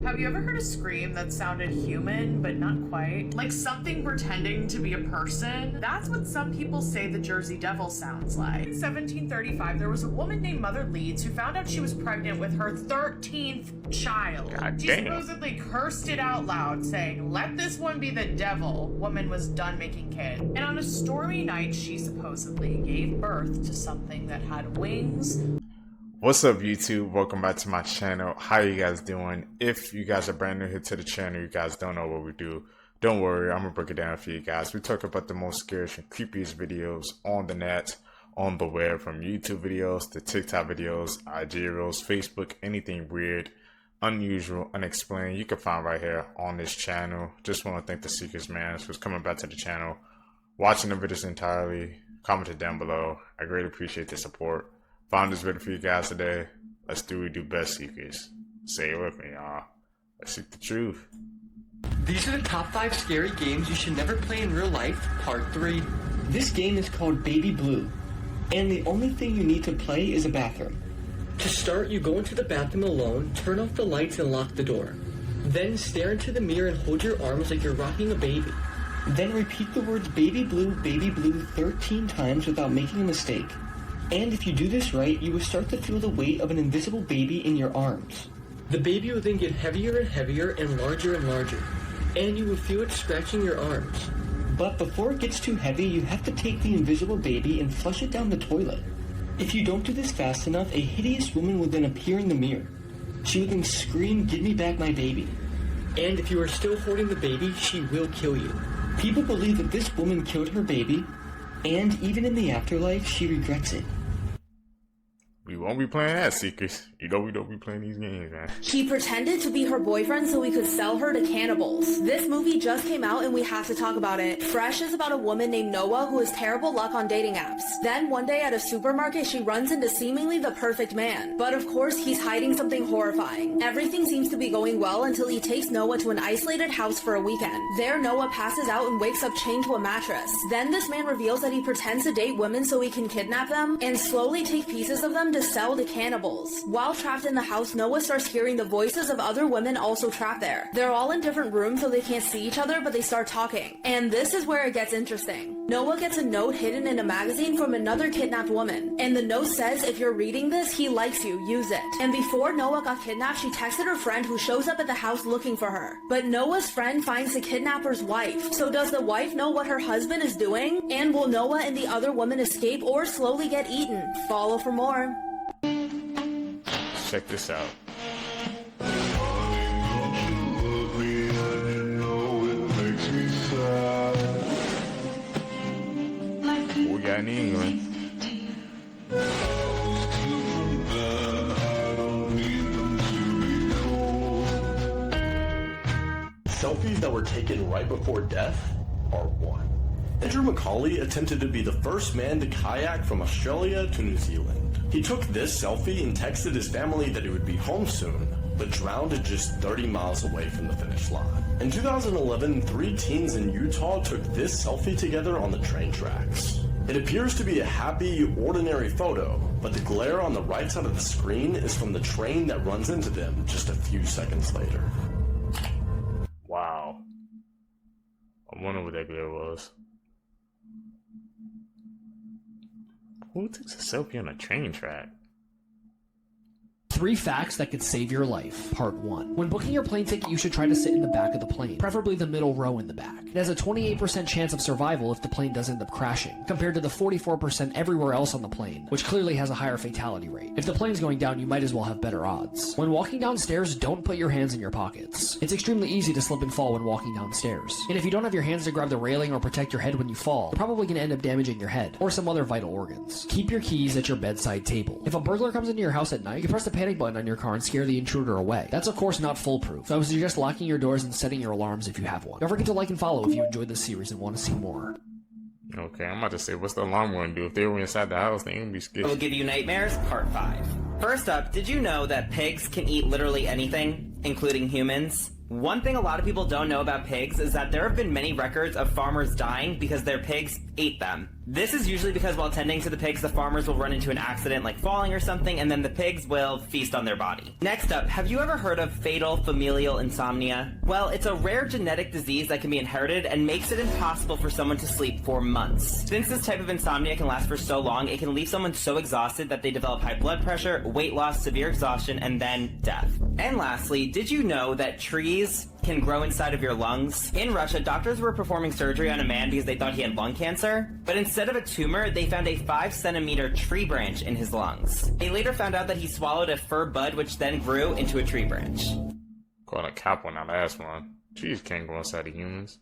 Have you ever heard a scream that sounded human, but not quite? Like something pretending to be a person? That's what some people say the Jersey Devil sounds like. In 1735, there was a woman named Mother Leeds who found out she was pregnant with her 13th child. God She damn. supposedly cursed it out loud, saying, "Let this one be the devil." Woman was done making kids. And on a stormy night, she supposedly gave birth to something that had wings. What's up, YouTube? Welcome back to my channel. How you guys doing? If you guys are brand new here to the channel, you guys don't know what we do, don't worry, I'm gonna break it down for you guys. We talk about the most scariest and creepiest videos on the net, on the web, from YouTube videos to TikTok videos, IG reels, Facebook, anything weird, unusual, unexplained, you can find right here on this channel. Just want to thank the Seekers, man, who's coming back to the channel, watching the videos entirely, commented down below. I greatly appreciate the support. Found this video for you guys today. Let's do what we do best, Seekers. Say it with me, y'all. Let's seek the truth. These are the top 5 scary games you should never play in real life, part 3. This game is called Baby Blue, and the only thing you need to play is a bathroom. To start, you go into the bathroom alone, turn off the lights and lock the door. Then stare into the mirror and hold your arms like you're rocking a baby. Then repeat the words Baby Blue 13 times without making a mistake. And if you do this right, you will start to feel the weight of an invisible baby in your arms. The baby will then get heavier and heavier and larger, and you will feel it scratching your arms. But before it gets too heavy, you have to take the invisible baby and flush it down the toilet. If you don't do this fast enough, a hideous woman will then appear in the mirror. She will then scream, "Give me back my baby." And if you are still holding the baby, she will kill you. People believe that this woman killed her baby, and even in the afterlife, she regrets it. We won't be playing that, Seekers. You know we don't be playing these games, man. He pretended to be her boyfriend so we could sell her to cannibals. This movie just came out and we have to talk about it. Fresh is about a woman named Noah who has terrible luck on dating apps. Then one day at a supermarket, she runs into seemingly the perfect man. But of course, he's hiding something horrifying. Everything seems to be going well until he takes Noah to an isolated house for a weekend. There, Noah passes out and wakes up chained to a mattress. Then this man reveals that he pretends to date women so he can kidnap them and slowly take pieces of them to sell to cannibals. While trapped in the house, Noah starts hearing the voices of other women also trapped there. They're all in different rooms so they can't see each other, but they start talking. And this is where it gets interesting. Noah gets a note hidden in a magazine from another kidnapped woman. And the note says, "If you're reading this, he likes you, use it." And before Noah got kidnapped, she texted her friend who shows up at the house looking for her. But Noah's friend finds the kidnapper's wife. So does the wife know what her husband is doing? And will Noah and the other woman escape or slowly get eaten? Follow for more. Check this out. We got in England. Selfies that were taken right before death are one. Andrew Macaulay attempted to be the first man to kayak from Australia to New Zealand. He took this selfie and texted his family that he would be home soon, but drowned at just 30 miles away from the finish line. In 2011, 3 teens in Utah took this selfie together on the train tracks. It appears to be a happy, ordinary photo, but the glare on the right side of the screen is from the train that runs into them just a few seconds later. Wow. I wonder what that glare was. Who takes a selfie on a train track? 3 facts that could save your life. Part 1. When booking your plane ticket, you should try to sit in the back of the plane, preferably the middle row in the back. It has a 28% chance of survival if the plane does end up crashing, compared to the 44% everywhere else on the plane, which clearly has a higher fatality rate. If the plane's going down, you might as well have better odds. When walking downstairs, don't put your hands in your pockets. It's extremely easy to slip and fall when walking downstairs. And if you don't have your hands to grab the railing or protect your head when you fall, you're probably going to end up damaging your head, or some other vital organs. Keep your keys at your bedside table. If a burglar comes into your house at night, you press the panic button on your car and scare the intruder away. That's of course not foolproof, so I would suggest locking your doors and setting your alarms if you have one. Don't forget to like and follow if you enjoyed this series and want to see more. Okay, I'm about to say, what's the alarm going to do? If they were inside the house, they ain't gonna be scared. Will give you nightmares, part 5. First up, did you know that pigs can eat literally anything, including humans? One thing a lot of people don't know about pigs is that there have been many records of farmers dying because their pigs ate them. This is usually because while tending to the pigs, the farmers will run into an accident like falling or something, and then the pigs will feast on their body. Next up, have you ever heard of fatal familial insomnia? Well, it's a rare genetic disease that can be inherited and makes it impossible for someone to sleep for months. Since this type of insomnia can last for so long, it can leave someone so exhausted that they develop high blood pressure, weight loss, severe exhaustion, and then death. And lastly, did you know that trees can grow inside of your lungs? In Russia, doctors were performing surgery on a man because they thought he had lung cancer, but instead of a tumor, they found a 5-centimeter tree branch in his lungs. They later found out that he swallowed a fir bud, which then grew into a tree branch. Caught a cap on that last one. Trees can't go inside of humans.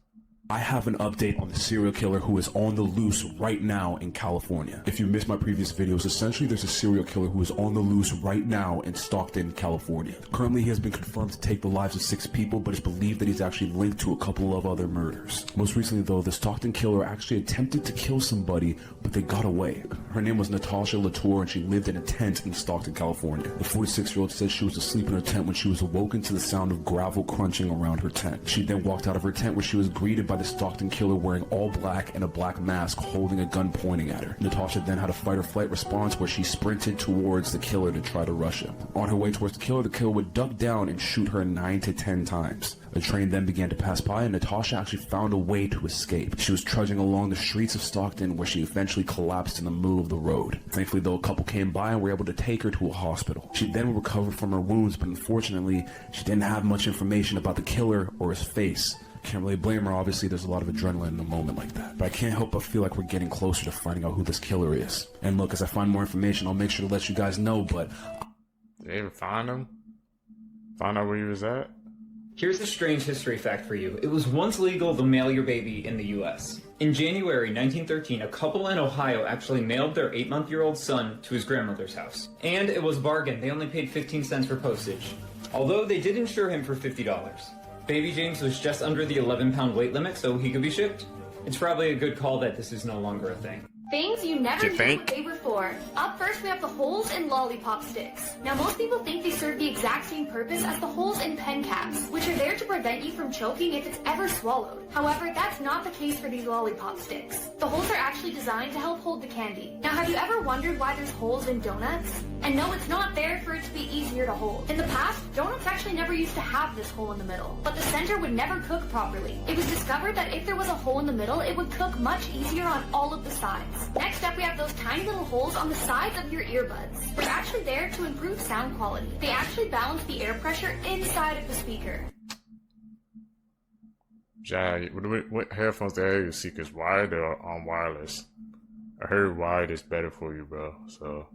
I have an update on the serial killer who is on the loose right now in California. If you missed my previous videos, essentially there's a serial killer who is on the loose right now in Stockton, California. Currently he has been confirmed to take the lives of 6 people, but it's believed that he's actually linked to a couple of other murders. Most recently though, the Stockton killer actually attempted to kill somebody, but they got away. Her name was Natasha Latour and she lived in a tent in Stockton, California. The 46-year-old said she was asleep in her tent when she was awoken to the sound of gravel crunching around her tent. She then walked out of her tent where she was greeted by the Stockton killer wearing all black and a black mask holding a gun pointing at her. Natasha then had a fight or flight response where she sprinted towards the killer to try to rush him. On her way towards the killer would duck down and shoot her 9 to 10 times. A train then began to pass by and Natasha actually found a way to escape. She was trudging along the streets of Stockton where she eventually collapsed in the middle of the road. Thankfully though, a couple came by and were able to take her to a hospital. She then recovered from her wounds, but unfortunately she didn't have much information about the killer or his face. Can't really blame her, obviously there's a lot of adrenaline in a moment like that. But I can't help but feel like we're getting closer to finding out who this killer is. And look, as I find more information, I'll make sure to let you guys know, but... Did they even find him? Find out where he was at? Here's a strange history fact for you. It was once legal to mail your baby in the US. In January 1913, a couple in Ohio actually mailed their 8-month-old son to his grandmother's house. And it was a bargain. They only paid 15 cents for postage. Although they did insure him for $50. Baby James was just under the 11-pound weight limit, so he could be shipped. It's probably a good call that this is no longer a thing. Things you never knew what they were for. Up first, we have the holes in lollipop sticks. Now, most people think they serve the exact same purpose as the holes in pen caps, which are there to prevent you from choking if it's ever swallowed. However, that's not the case for these lollipop sticks. The holes are actually designed to help hold the candy. Now, have you ever wondered why there's holes in donuts? And no, it's not there for it to be easier to hold. In the past, donuts actually never used to have this hole in the middle, but the center would never cook properly. It was discovered that if there was a hole in the middle, it would cook much easier on all of the sides. Next up, we have those tiny little holes on the sides of your earbuds. They're actually there to improve sound quality. They actually balance the air pressure inside of the speaker. Jai, what headphones the hell you seek is wired or on wireless? I heard wired is better for you, bro, so...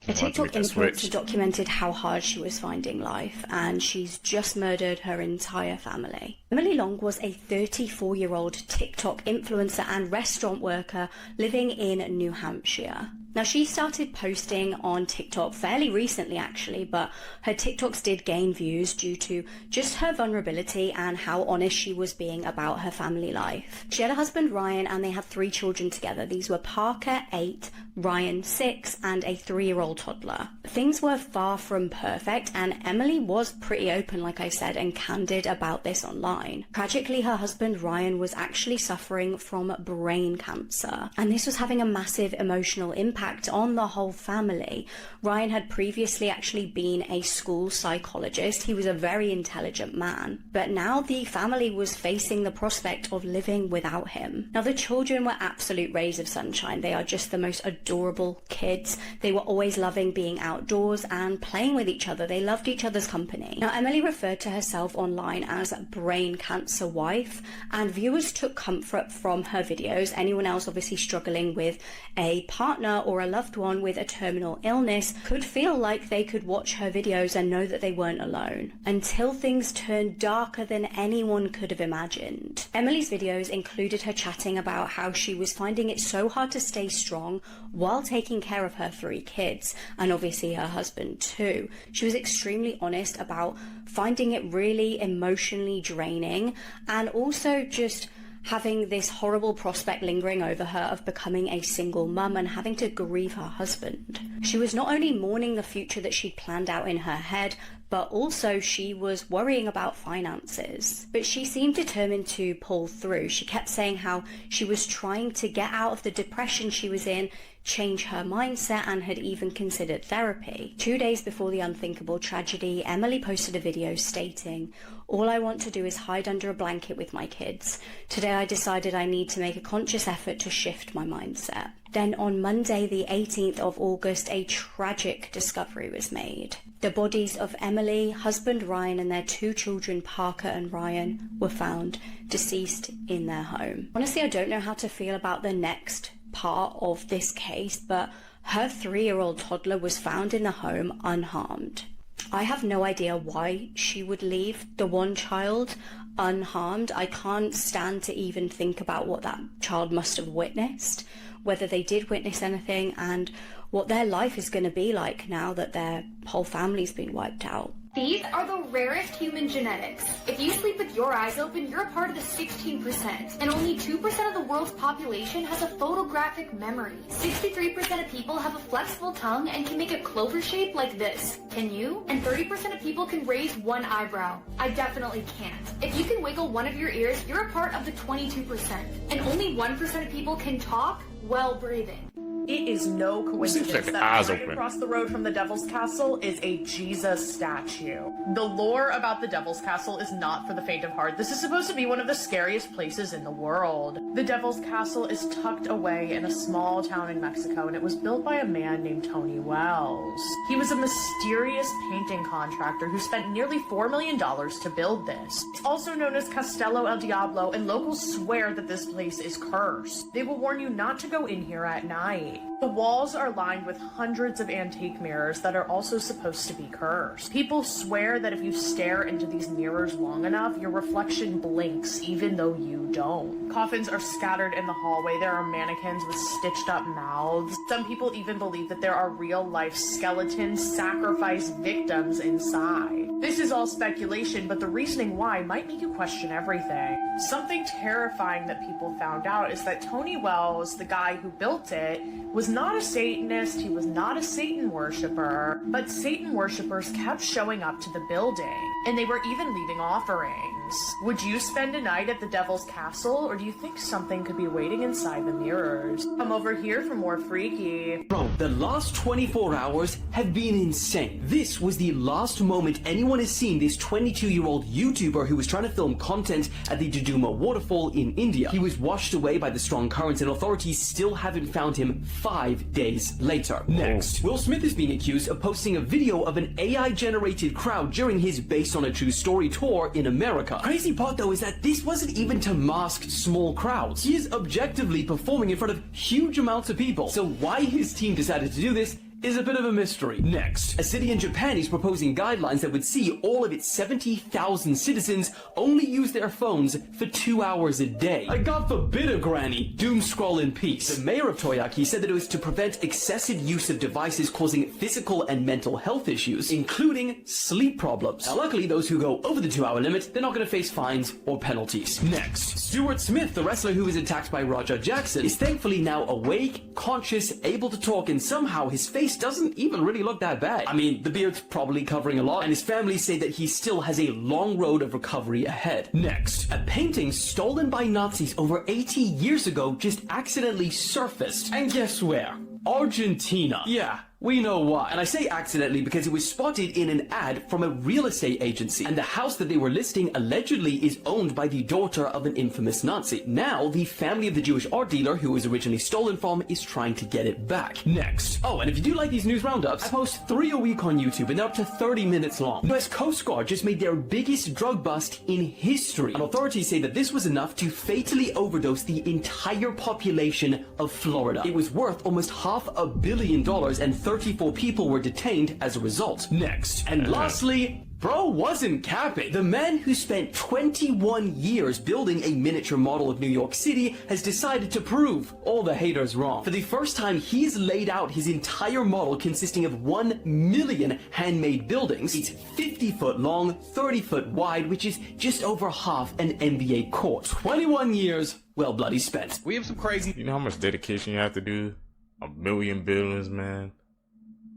A TikTok influencer documented how hard she was finding life, and she's just murdered her entire family. Emily Long was a 34-year-old TikTok influencer and restaurant worker living in New Hampshire. Now, she started posting on TikTok fairly recently, actually, but her TikToks did gain views due to just her vulnerability and how honest she was being about her family life. She had a husband, Ryan, and they had 3 children together. These were Parker, 8, Ryan, 6, and a 3-year-old toddler. Things were far from perfect, and Emily was pretty open, like I said, and candid about this online. Tragically, her husband, Ryan, was actually suffering from brain cancer, and this was having a massive emotional impact on the whole family. Ryan had previously actually been a school psychologist. He was a very intelligent man, but now the family was facing the prospect of living without him. Now, the children were absolute rays of sunshine. They are just the most adorable kids. They were always loving being outdoors and playing with each other. They loved each other's company. Now, Emily referred to herself online as brain cancer wife, and viewers took comfort from her videos. Anyone else obviously struggling with a partner or a loved one with a terminal illness could feel like they could watch her videos and know that they weren't alone, until things turned darker than anyone could have imagined. Emily's videos included her chatting about how she was finding it so hard to stay strong while taking care of her 3 kids, and obviously her husband too. She was extremely honest about finding it really emotionally draining, and also just having this horrible prospect lingering over her of becoming a single mum and having to grieve her husband. She was not only mourning the future that she'd planned out in her head, but also she was worrying about finances. But she seemed determined to pull through. She kept saying how she was trying to get out of the depression she was in, change her mindset, and had even considered therapy. 2 days before the unthinkable tragedy, Emily posted a video stating, "All I want to do is hide under a blanket with my kids. Today I decided I need to make a conscious effort to shift my mindset." Then on Monday, the 18th of August, a tragic discovery was made. The bodies of Emily, husband Ryan, and their 2 children, Parker and Ryan, were found deceased in their home. Honestly, I don't know how to feel about the next part of this case, but her 3-year-old toddler was found in the home unharmed. I have no idea why she would leave the one child unharmed. I can't stand to even think about what that child must have witnessed, whether they did witness anything, and what their life is going to be like now that their whole family's been wiped out. These are the rarest human genetics. If you sleep with your eyes open, you're a part of the 16%, and only 2% of the world's population has a photographic memory. 63% of people have a flexible tongue and can make a clover shape like this. Can you? And 30% of people can raise one eyebrow. I definitely can't. If you can wiggle one of your ears, you're a part of the 22%, and only 1% of people can talk while breathing. It is no coincidence that right across the road from the Devil's Castle is a Jesus statue. The lore about the Devil's Castle is not for the faint of heart. This is supposed to be one of the scariest places in the world. The Devil's Castle is tucked away in a small town in Mexico, and it was built by a man named Tony Wells. He was a mysterious painting contractor who spent nearly $4 million to build this. It's also known as Castello El Diablo, and locals swear that this place is cursed. They will warn you not to go in here at night. The walls are lined with hundreds of antique mirrors that are also supposed to be cursed. People swear that if you stare into these mirrors long enough, your reflection blinks even though you don't. Coffins are scattered in the hallway. There are mannequins with stitched up mouths. Some people even believe that there are real-life skeleton sacrifice victims inside. This is all speculation, but the reasoning why might make you question everything. Something terrifying that people found out is that Tony Wells, the guy who built it, was not a Satanist, he was not a Satan worshiper, but Satan worshippers kept showing up to the building, and they were even leaving offerings. Would you spend a night at the Devil's Castle, or do you think something could be waiting inside the mirrors? Come over here for more freaky. Bro, the last 24 hours have been insane. This was the last moment anyone has seen this 22-year-old YouTuber who was trying to film content at the Duduma waterfall in India. He was washed away by the strong currents, and authorities still haven't found him 5 days later. Next, Will Smith is being accused of posting a video of an AI-generated crowd during his Based on a True Story tour in America. Crazy part though is that this wasn't even to mask small crowds. He is objectively performing in front of huge amounts of people. So why his team decided to do this is a bit of a mystery. Next, a city in Japan is proposing guidelines that would see all of its 70,000 citizens only use their phones for 2 hours a day. God forbid a granny doom scroll in peace. The mayor of Toyaki said that it was to prevent excessive use of devices causing physical and mental health issues, including sleep problems. Now luckily, those who go over the 2-hour limit, they're not going to face fines or penalties. Next, Stuart Smith, the wrestler who was attacked by Roger Jackson, is thankfully now awake, conscious, able to talk, and somehow his face doesn't even really look that bad. I mean, the beard's probably covering a lot, and his family say that he still has a long road of recovery ahead. Next, a painting stolen by Nazis over 80 years ago just accidentally surfaced. And guess where? Argentina. Yeah, we know why. And I say accidentally because it was spotted in an ad from a real estate agency, and the house that they were listing allegedly is owned by the daughter of an infamous Nazi. Now, the family of the Jewish art dealer who was originally stolen from is trying to get it back. Next. Oh, and if you do like these news roundups, I post 3 a week on YouTube, and they're up to 30 minutes long. US Coast Guard just made their biggest drug bust in history, and authorities say that this was enough to fatally overdose the entire population of Florida. It was worth almost $500 million, and 34 people were detained as a result. Next, and lastly, bro wasn't capping. The man who spent 21 years building a miniature model of New York City has decided to prove all the haters wrong. For the first time, he's laid out his entire model consisting of 1 million handmade buildings. It's 50 foot long, 30 foot wide, which is just over half an NBA court. 21 years, well bloody spent. We have some crazy... You know how much dedication you have to do? 1 million buildings, man,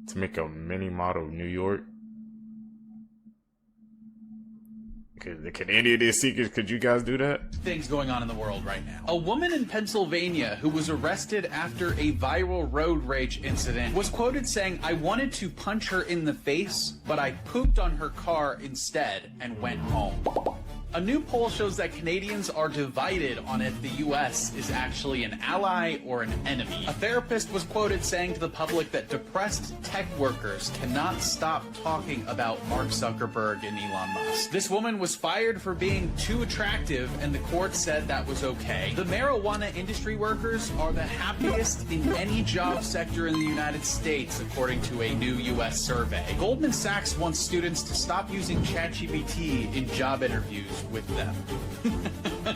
to make a mini model of New York? The Canadian Seekers, could you guys do that? Things going on in the world right now. A woman in Pennsylvania who was arrested after a viral road rage incident was quoted saying, "I wanted to punch her in the face, but I pooped on her car instead and went home." A new poll shows that Canadians are divided on if the US is actually an ally or an enemy. A therapist was quoted saying to the public that depressed tech workers cannot stop talking about Mark Zuckerberg and Elon Musk. This woman was fired for being too attractive, and the court said that was okay. The marijuana industry workers are the happiest in any job sector in the United States, according to a new US survey. Goldman Sachs wants students to stop using ChatGPT in job interviews with them.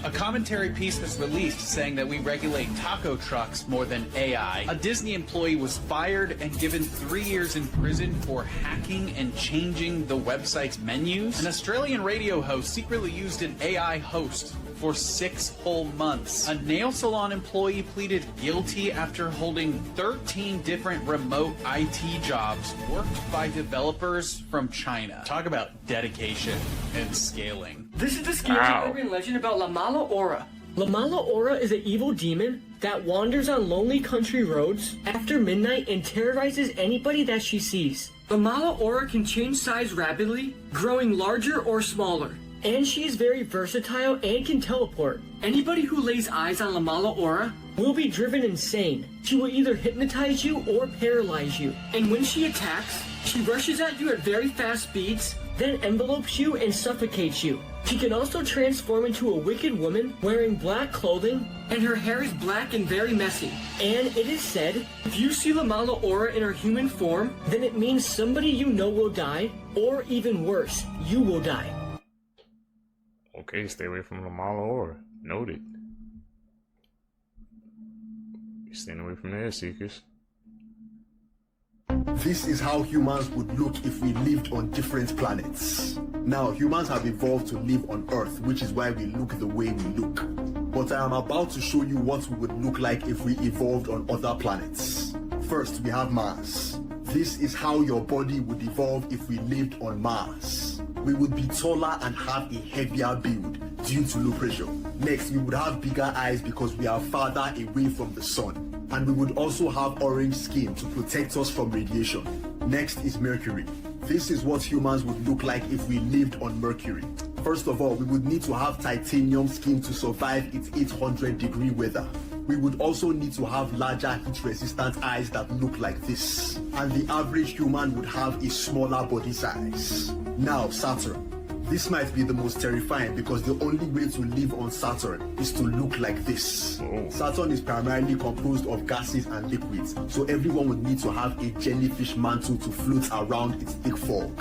A commentary piece was released saying that we regulate taco trucks more than AI. A Disney employee was fired and given 3 years in prison for hacking and changing the website's menus. An Australian radio host secretly used an AI host for 6 whole months. A nail salon employee pleaded guilty after holding 13 different remote IT jobs worked by developers from China. Talk about dedication and scaling. This is the scary urban legend about La Mala Hora. La Mala Hora is an evil demon that wanders on lonely country roads after midnight and terrorizes anybody that she sees. La Mala Hora can change size rapidly, growing larger or smaller. And she is very versatile and can teleport. Anybody who lays eyes on La Mala Hora will be driven insane. She will either hypnotize you or paralyze you. And when she attacks, she rushes at you at very fast speeds, then envelopes you and suffocates you. She can also transform into a wicked woman wearing black clothing, and her hair is black and very messy. And it is said, if you see La Mala Hora in her human form, then it means somebody you know will die, or even worse, you will die. Okay, stay away from the Mala Hora. Noted. You're staying away from the air seekers. This is how humans would look if we lived on different planets. Now, humans have evolved to live on Earth, which is why we look the way we look. But I am about to show you what we would look like if we evolved on other planets. First, we have Mars. This is how your body would evolve if we lived on Mars. We would be taller and have a heavier build due to low pressure. Next, we would have bigger eyes because we are farther away from the sun. And we would also have orange skin to protect us from radiation. Next is Mercury. This is what humans would look like if we lived on Mercury. First of all, we would need to have titanium skin to survive its 800-degree weather. We would also need to have larger heat-resistant eyes that look like this. And the average human would have a smaller body size. Now, Saturn. This might be the most terrifying because the only way to live on Saturn is to look like this. Saturn is primarily composed of gases and liquids, so everyone would need to have a jellyfish mantle to float around its thick fog.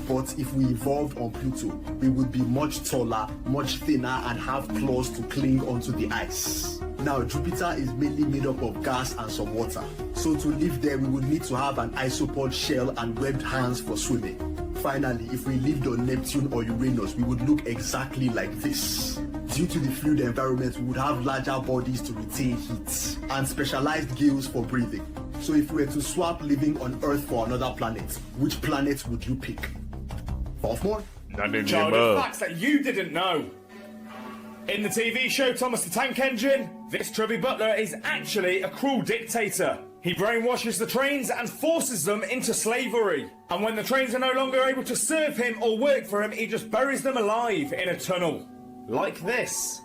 But if we evolved on Pluto, we would be much taller, much thinner, and have claws to cling onto the ice. Now, Jupiter is mainly made up of gas and some water. So to live there, we would need to have an isopod shell and webbed hands for swimming. Finally, if we lived on Neptune or Uranus, we would look exactly like this. Due to the fluid environment, we would have larger bodies to retain heat and specialized gills for breathing. So if we were to swap living on Earth for another planet, which planet would you pick? Baltimore? Child of facts that you didn't know. In the TV show Thomas the Tank Engine, this Trubby Butler is actually a cruel dictator. He brainwashes the trains and forces them into slavery. And when the trains are no longer able to serve him or work for him, he just buries them alive in a tunnel. Like this.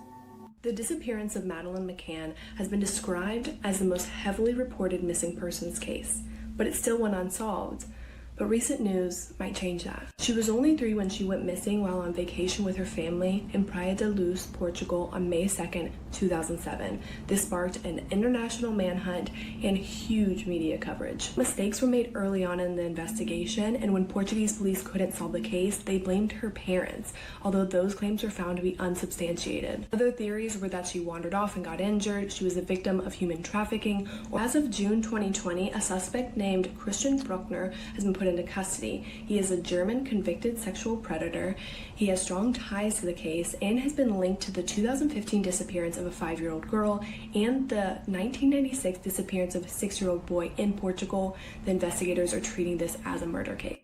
The disappearance of Madeleine McCann has been described as the most heavily reported missing persons case, but it still went unsolved. But recent news might change that. She was only 3 when she went missing while on vacation with her family in Praia da Luz, Portugal on May 2nd, 2007. This sparked an international manhunt and huge media coverage. Mistakes were made early on in the investigation, and when Portuguese police couldn't solve the case, they blamed her parents, although those claims were found to be unsubstantiated. Other theories were that she wandered off and got injured, she was a victim of human trafficking, or as of June 2020, a suspect named Christian Bruckner has been put into custody. He is a German convicted sexual predator. He has strong ties to the case and has been linked to the 2015 disappearance of a 5-year-old girl and the 1996 disappearance of a 6-year-old boy in Portugal. The investigators are treating this as a murder case.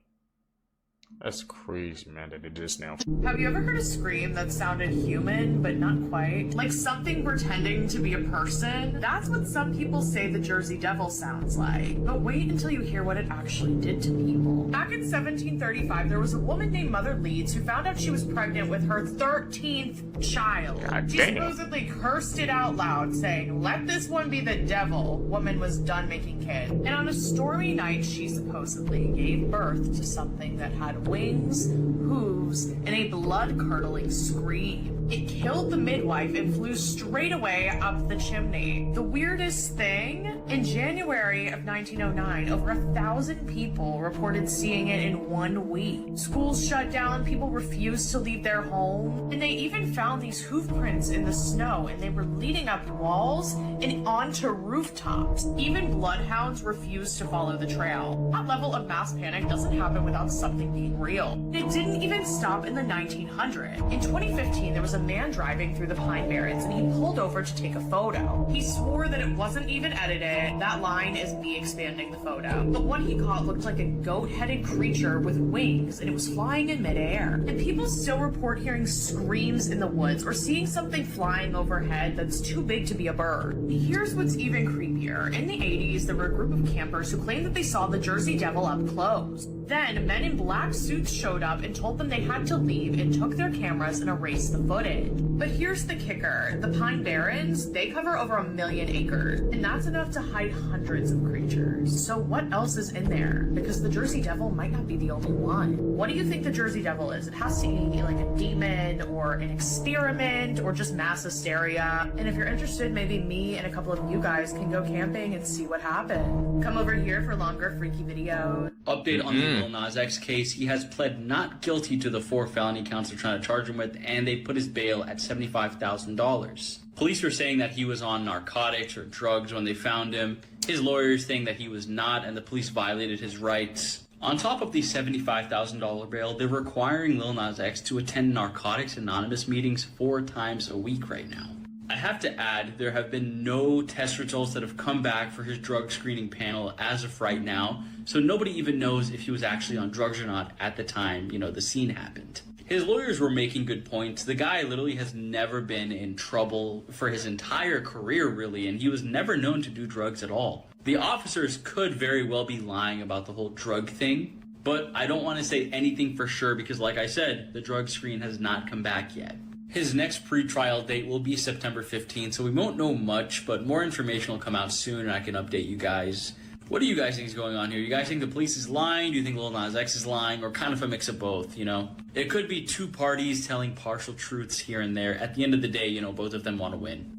That's crazy, man, that it is now. Have you ever heard a scream that sounded human, but not quite? Like something pretending to be a person? That's what some people say the Jersey Devil sounds like. But wait until you hear what it actually did to people. Back in 1735, there was a woman named Mother Leeds who found out she was pregnant with her 13th child. God She damn. supposedly cursed it out loud, saying, "Let this one be the devil." Woman was done making kids. And on a stormy night, she supposedly gave birth to something that had wings, hooves, and a blood-curdling scream. It killed the midwife and flew straight away up the chimney. The weirdest thing, in January of 1909, over 1,000 people reported seeing it in 1 week. Schools shut down, people refused to leave their home, and they even found these hoof prints in the snow, and they were leading up walls and onto rooftops. Even bloodhounds refused to follow the trail. That level of mass panic doesn't happen without something being real. It didn't even stop in the 1900s. In 2015, there was a man driving through the Pine Barrens, and he pulled over to take a photo. He swore that it wasn't even edited. That line is me expanding the photo. But what he caught looked like a goat-headed creature with wings, and it was flying in midair. And people still report hearing screams in the woods or seeing something flying overhead that's too big to be a bird. Here's what's even creepier. In the 80s, there were a group of campers who claimed that they saw the Jersey Devil up close. Then, men in black suits showed up and told them they had to leave and took their cameras and erased the footage. But here's the kicker. The Pine Barrens, they cover over 1 million acres, and that's enough to hide hundreds of creatures. So what else is in there? Because the Jersey Devil might not be the only one. What do you think the Jersey Devil is? It has to be like a demon or an experiment or just mass hysteria. And if you're interested, maybe me and a couple of you guys can go camping and see what happened. Come over here for longer freaky videos. Update on the Lil Nas X case. He has pled not guilty to the 4 felony counts they're trying to charge him with, and they put his bail at $75,000. Police were saying that he was on narcotics or drugs when they found him. His lawyers saying that he was not, and the police violated his rights. On top of the $75,000 bail, they're requiring Lil Nas X to attend Narcotics Anonymous meetings 4 times a week right now. I have to add, there have been no test results that have come back for his drug screening panel as of right now, so nobody even knows if he was actually on drugs or not at the time, the scene happened. His lawyers were making good points. The guy literally has never been in trouble for his entire career, really, and he was never known to do drugs at all. The officers could very well be lying about the whole drug thing, but I don't want to say anything for sure because, like I said, the drug screen has not come back yet. His next pre-trial date will be September 15th, so we won't know much, but more information will come out soon and I can update you guys. What do you guys think is going on here? You guys think the police is lying? Do you think Lil Nas X is lying? Or kind of a mix of both, It could be 2 parties telling partial truths here and there. At the end of the day, both of them want to win.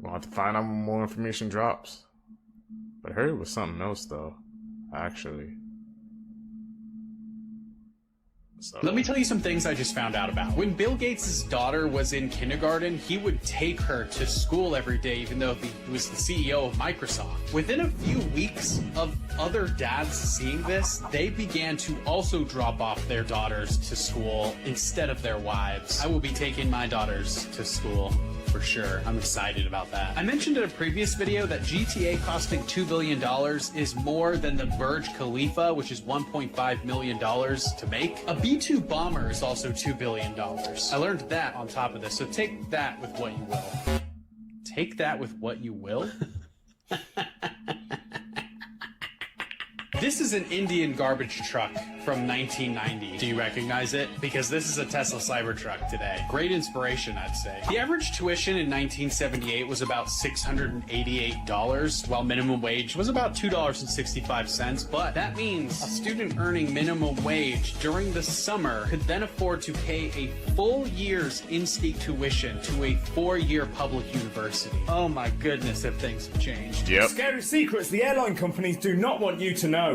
We'll have to find out when more information drops. But I heard it was something else, though, actually. So. Let me tell you some things I just found out about. When Bill Gates' daughter was in kindergarten, he would take her to school every day, even though he was the CEO of Microsoft. Within a few weeks of other dads seeing this, they began to also drop off their daughters to school instead of their wives. I will be taking my daughters to school. For sure. I'm excited about that. I mentioned in a previous video that GTA costing $2 billion is more than the Burj Khalifa, which is $1.5 million to make. A B-2 bomber is also $2 billion. I learned that on top of this, so take that with what you will. Take that with what you will? This is an Indian garbage truck from 1990. Do you recognize it? Because this is a Tesla Cybertruck today. Great inspiration, I'd say. The average tuition in 1978 was about $688, while minimum wage was about $2.65. But that means a student earning minimum wage during the summer could then afford to pay a full year's in-state tuition to a 4-year public university. Oh my goodness, if things have changed. Yep. Scary secrets the airline companies do not want you to know.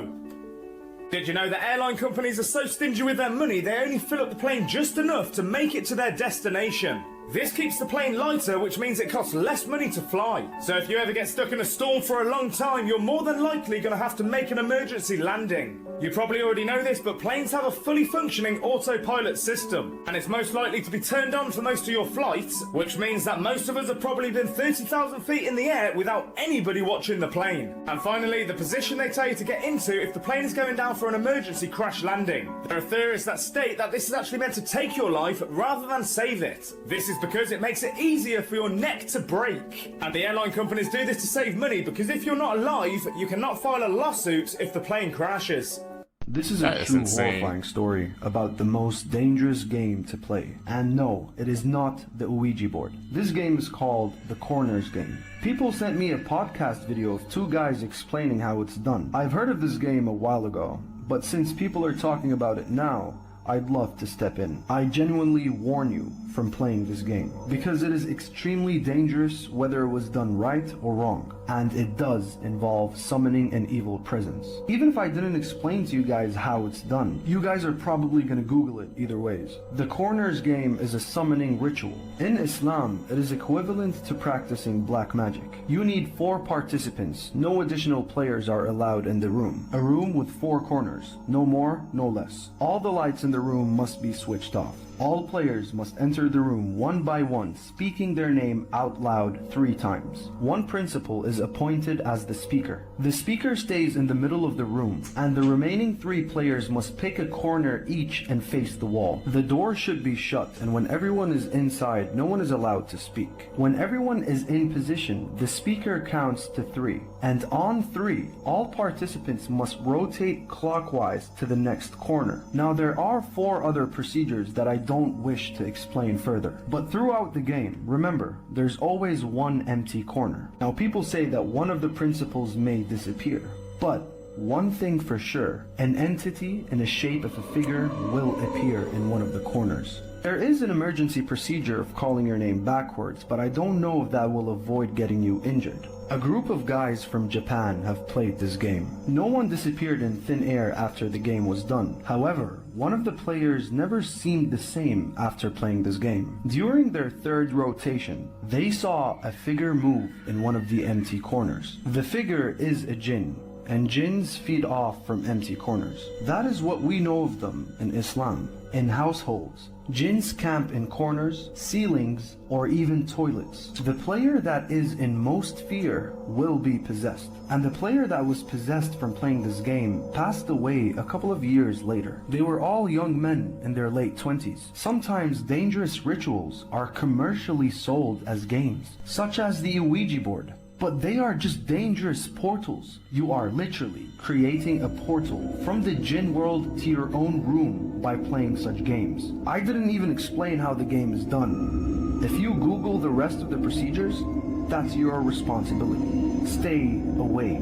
Did you know that airline companies are so stingy with their money they only fill up the plane just enough to make it to their destination? This keeps the plane lighter, which means it costs less money to fly. So if you ever get stuck in a storm for a long time, you're more than likely going to have to make an emergency landing. You probably already know this, but planes have a fully functioning autopilot system, and it's most likely to be turned on for most of your flights, which means that most of us have probably been 30,000 feet in the air without anybody watching the plane. And finally, the position they tell you to get into if the plane is going down for an emergency crash landing. There are theorists that state that this is actually meant to take your life rather than save it. This is because it makes it easier for your neck to break. And the airline companies do this to save money, because if you're not alive, you cannot file a lawsuit if the plane crashes. This is a true horrifying story about the most dangerous game to play. And no, it is not the Ouija board. This game is called the Corners game. People sent me a podcast video of two guys explaining how it's done. I've heard of this game a while ago, but since people are talking about it now, I'd love to step in. I genuinely warn you from playing this game, because it is extremely dangerous whether it was done right or wrong, and it does involve summoning an evil presence. Even if I didn't explain to you guys how it's done, you guys are probably gonna Google it either ways. The Corners game is a summoning ritual. In Islam, it is equivalent to practicing black magic. You need 4 participants. No additional players are allowed in the room. A room with 4 corners. No more, no less. All the lights in the room must be switched off. All players must enter the room one by one, speaking their name out loud 3 times. One principal is appointed as the speaker. The speaker stays in the middle of the room, and the remaining 3 players must pick a corner each and face the wall. The door should be shut, and when everyone is inside, no one is allowed to speak. When everyone is in position, the speaker counts to 3, and on 3, all participants must rotate clockwise to the next corner. Now there are 4 other procedures that I don't wish to explain further. But throughout the game, remember, there's always one empty corner. Now people say that one of the principals may disappear, but one thing for sure, an entity in the shape of a figure will appear in one of the corners. There is an emergency procedure of calling your name backwards, but I don't know if that will avoid getting you injured. A group of guys from Japan have played this game. No one disappeared in thin air after the game was done. However, one of the players never seemed the same after playing this game. During their 3rd rotation, they saw a figure move in one of the empty corners. The figure is a jinn, and jinns feed off from empty corners. That is what we know of them in Islam. In households, jinns camp in corners, ceilings, or even toilets. The player that is in most fear will be possessed, and the player that was possessed from playing this game passed away a couple of years later. They were all young men in their late 20s. Sometimes dangerous rituals are commercially sold as games, such as the Ouija board. But they are just dangerous portals. You are literally creating a portal from the jinn world to your own room by playing such games. I didn't even explain how the game is done. If you Google the rest of the procedures, that's your responsibility. Stay away.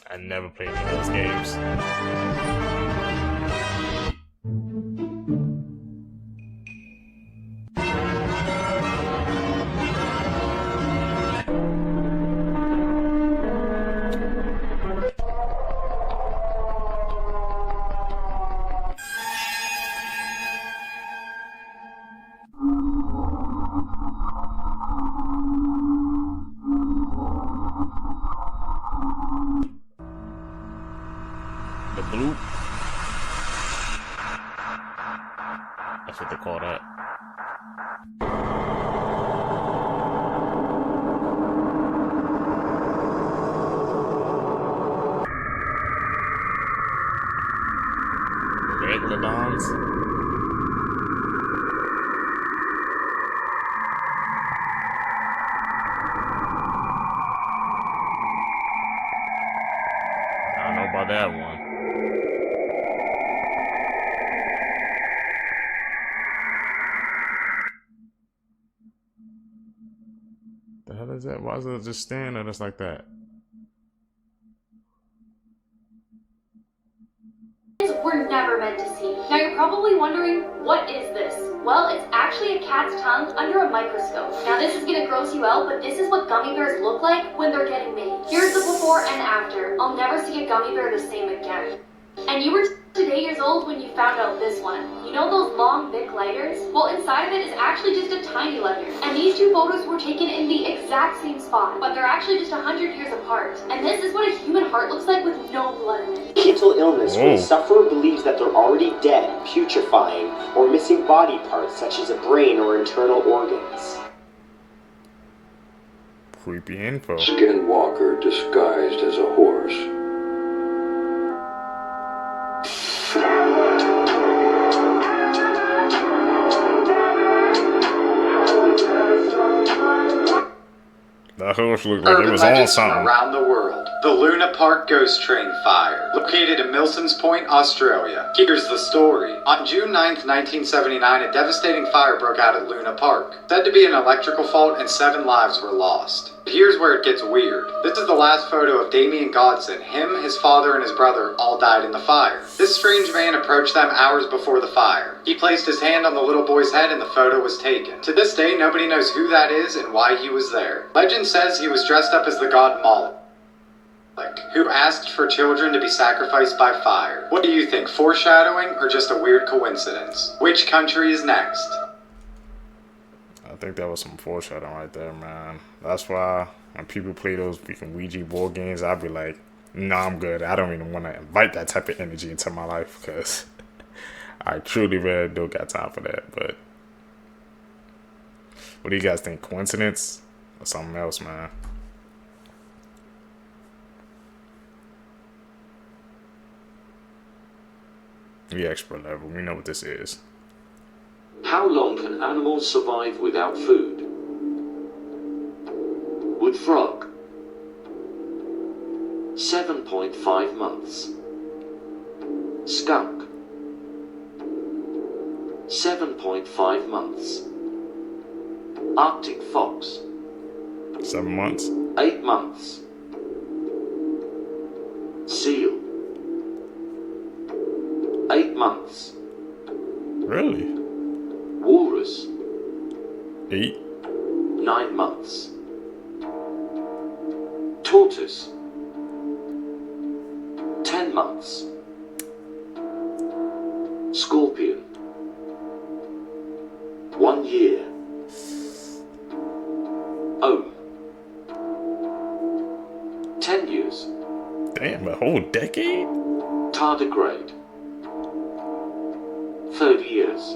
I never played any of those games. The bloop. That's what they call that. Megalodons. I don't know about that one. The hell is that? Why is it just stand there just like that? We're never meant to see. Now you're probably wondering, what is this? Well, it's actually a cat's tongue under a microscope. Now this is gonna gross you out, but this is what gummy bears look like when they're getting made. Here's the before and after. I'll never see a gummy bear the same again. And you were 8 years old when you found out this one. You know those long, thick lighters? Well, inside of it is actually just a tiny lighter. And these two photos were taken in the exact same spot, but they're actually just 100 years apart. And this is what a human heart looks like with no blood in it. Mental illness where the sufferer believes that they're already dead, putrefying, or missing body parts such as a brain or internal organs. Creepy info. Skinwalker disguised as a horse. That horse looked like it was on something. Around the world. The Luna Park Ghost Train Fire, located in Milsons Point, Australia. Here's the story. On June 9th, 1979, a devastating fire broke out at Luna Park. Said to be an electrical fault and 7 lives were lost. But here's where it gets weird. This is the last photo of Damien Godson. Him, his father, and his brother all died in the fire. This strange man approached them hours before the fire. He placed his hand on the little boy's head and the photo was taken. To this day, nobody knows who that is and why he was there. Legend says he was dressed up as the god Mala, who asked for children to be sacrificed by fire. What do you think, foreshadowing or just a weird coincidence? Which country is next? I think that was some foreshadowing right there, man. That's why when people play those freaking Ouija board games, I'd be like, nah, I'm good. I don't even want to invite that type of energy into my life because I truly really don't got time for that. But what do you guys think? Coincidence or something else, man? We expert level. We know what this is. How long can animals survive without food? Wood frog. 7.5 months. Skunk. 7.5 months. Arctic fox. 7 months. 8 months. Seal. 8 months. Really? Walrus. 8. 9 months. Tortoise. 10 months. Scorpion. 1 year. Ohm. 10 years. Damn, a whole decade? Tardigrade. 30 years.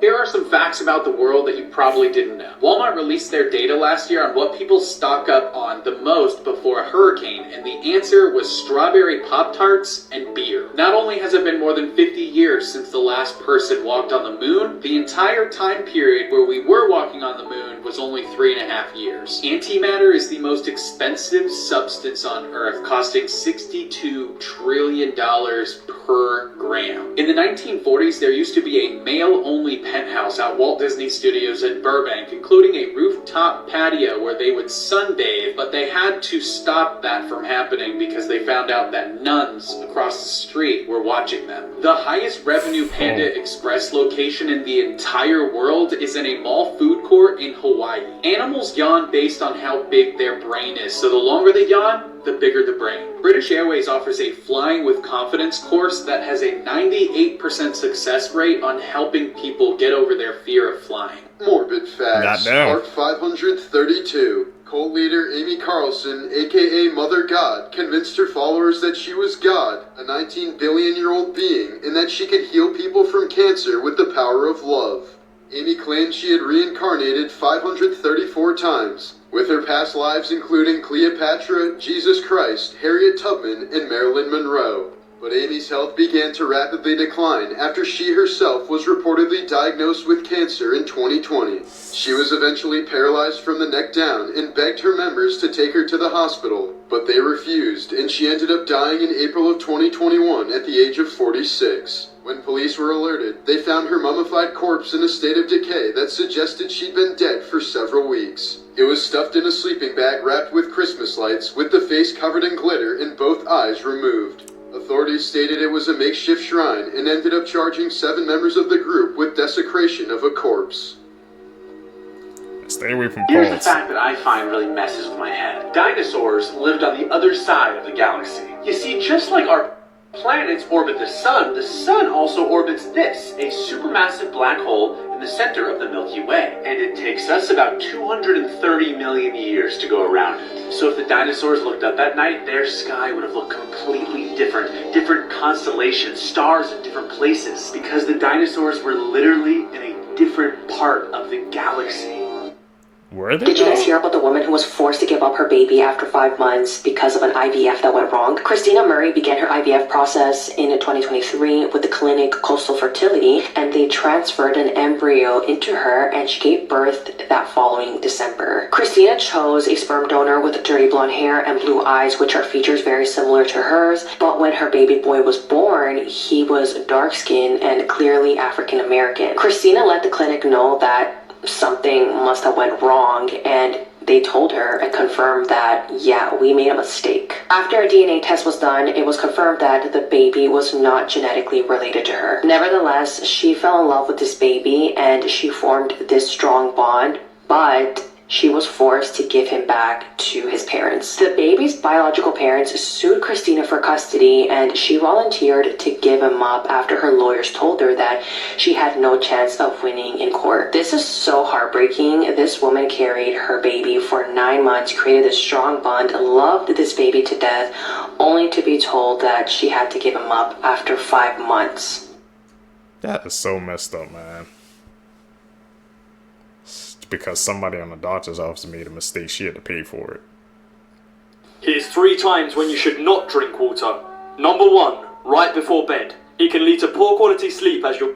Here are some facts about the world that you probably didn't know. Walmart released their data last year on what people stock up on the most before a hurricane, and the answer was strawberry Pop-Tarts and beer. Not only has it been more than 50 years since the last person walked on the moon, the entire time period where we were walking on the moon was only 3.5 years. Antimatter is the most expensive substance on Earth, costing $62 trillion per gram. In the 1940s, there used to be a male-only penthouse at Walt Disney Studios in Burbank, including a rooftop patio where they would sunbathe, but they had to stop that from happening because they found out that nuns across the street were watching them. The highest revenue Panda Express location in the entire world is in a mall food court in Hawaii. Animals yawn based on how big their brain is, so the longer they yawn, the bigger the brain. British Airways offers a Flying with Confidence course that has a 98% success rate on helping people get over their fear of flying. Morbid Facts, Part 532. Cult leader Amy Carlson, aka Mother God, convinced her followers that she was God, a 19 billion-year-old being, and that she could heal people from cancer with the power of love. Amy claimed she had reincarnated 534 times, with her past lives including Cleopatra, Jesus Christ, Harriet Tubman, and Marilyn Monroe. But Amy's health began to rapidly decline after she herself was reportedly diagnosed with cancer in 2020. She was eventually paralyzed from the neck down and begged her members to take her to the hospital, but they refused, and she ended up dying in April of 2021 at the age of 46. When police were alerted, they found her mummified corpse in a state of decay that suggested she'd been dead for several weeks. It was stuffed in a sleeping bag wrapped with Christmas lights, with the face covered in glitter and both eyes removed. Authorities stated it was a makeshift shrine and ended up charging 7 members of the group with desecration of a corpse. Stay away from Here's cults. the fact that I find really messes with my head. Dinosaurs lived on the other side of the galaxy. You see, just like our planets orbit the sun also orbits this, a supermassive black hole in the center of the Milky Way. And it takes us about 230 million years to go around it. So if the dinosaurs looked up at night, their sky would have looked completely different. Different constellations, stars in different places. Because the dinosaurs were literally in a different part of the galaxy. Were they? Did you guys hear about the woman who was forced to give up her baby after 5 months because of an IVF that went wrong? Christina Murray began her IVF process in 2023 with the clinic Coastal Fertility, and they transferred an embryo into her, and she gave birth that following December. Christina chose a sperm donor with dirty blonde hair and blue eyes, which are features very similar to hers, but when her baby boy was born, he was dark-skinned and clearly African American. Christina let the clinic know that something must have went wrong, and they told her and confirmed that, yeah, we made a mistake. After a DNA test was done, it was confirmed that the baby was not genetically related to her. Nevertheless, she fell in love with this baby and she formed this strong bond, but she was forced to give him back to his parents. The baby's biological parents sued Christina for custody, and she volunteered to give him up after her lawyers told her that she had no chance of winning in court. This is so heartbreaking. This woman carried her baby for 9 months, created a strong bond, loved this baby to death, only to be told that she had to give him up after 5 months. That is so messed up, man. Because somebody on the doctor's office made a mistake, she had to pay for it. Here's 3 times when you should not drink water. Number 1, right before bed. It can lead to poor quality sleep as you'll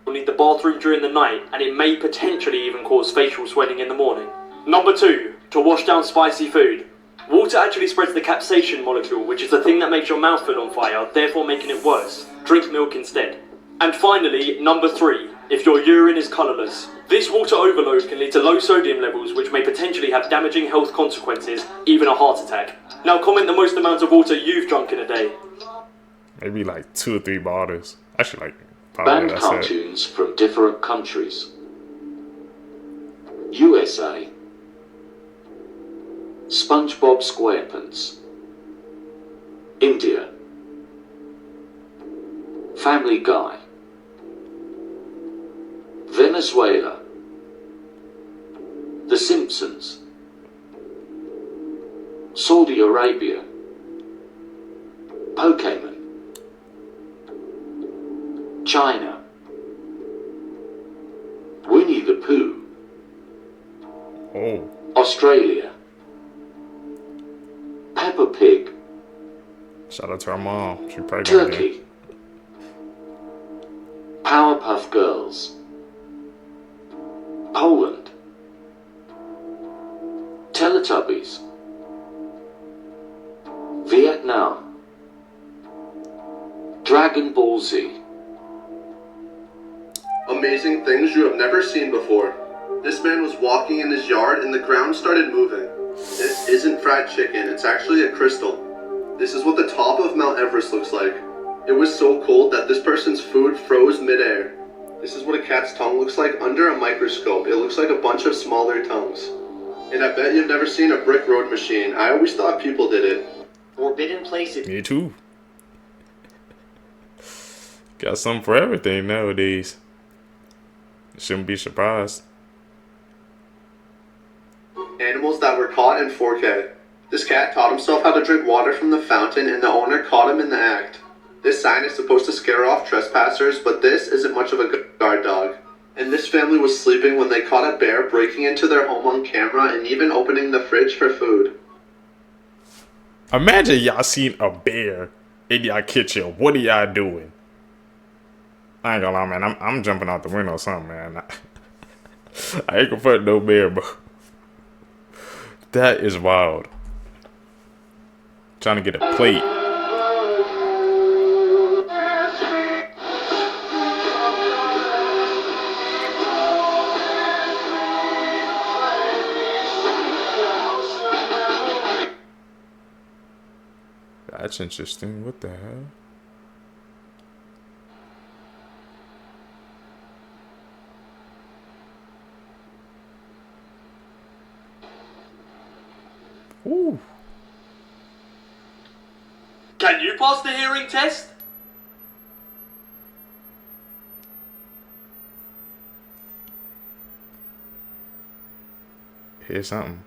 need the bathroom during the night, and it may potentially even cause facial swelling in the morning. Number 2, to wash down spicy food. Water actually spreads the capsaicin molecule, which is the thing that makes your mouth feel on fire, therefore making it worse. Drink milk instead. And finally, number 3, if your urine is colourless. This water overload can lead to low sodium levels, which may potentially have damaging health consequences, even a heart attack. Now comment the most amount of water you've drunk in a day. Maybe like 2 or 3 bottles. Actually, like probably Banned that's cartoons from different countries. USA. SpongeBob SquarePants. India. Family Guy. Venezuela. The Simpsons. Saudi Arabia. Pokemon. China. Winnie the Pooh. Oh. Australia. Peppa Pig. Shout out to our mom. She pregnant. Turkey. Powerpuff Girls. Poland. Teletubbies. Vietnam. Dragon Ball Z. Amazing things you have never seen before. This man was walking in his yard and the ground started moving. This isn't fried chicken, it's actually a crystal. This is what the top of Mount Everest looks like. It was so cold that this person's food froze midair. This is what a cat's tongue looks like under a microscope. It looks like a bunch of smaller tongues. And I bet you've never seen a brick road machine. I always thought people did it. Forbidden places. Me too. Got something for everything nowadays. Shouldn't be surprised. Animals that were caught in 4K. This cat taught himself how to drink water from the fountain and the owner caught him in the act. This sign is supposed to scare off trespassers, but this isn't much of a guard dog. And this family was sleeping when they caught a bear breaking into their home on camera and even opening the fridge for food. Imagine y'all seen a bear in y'all kitchen. What are y'all doing? I ain't gonna lie, man. I'm jumping out the window or something, man. I ain't gonna put no bear, bro. That is wild. Trying to get a plate. That's interesting. What the hell? Ooh. Can you pass the hearing test? Here's something.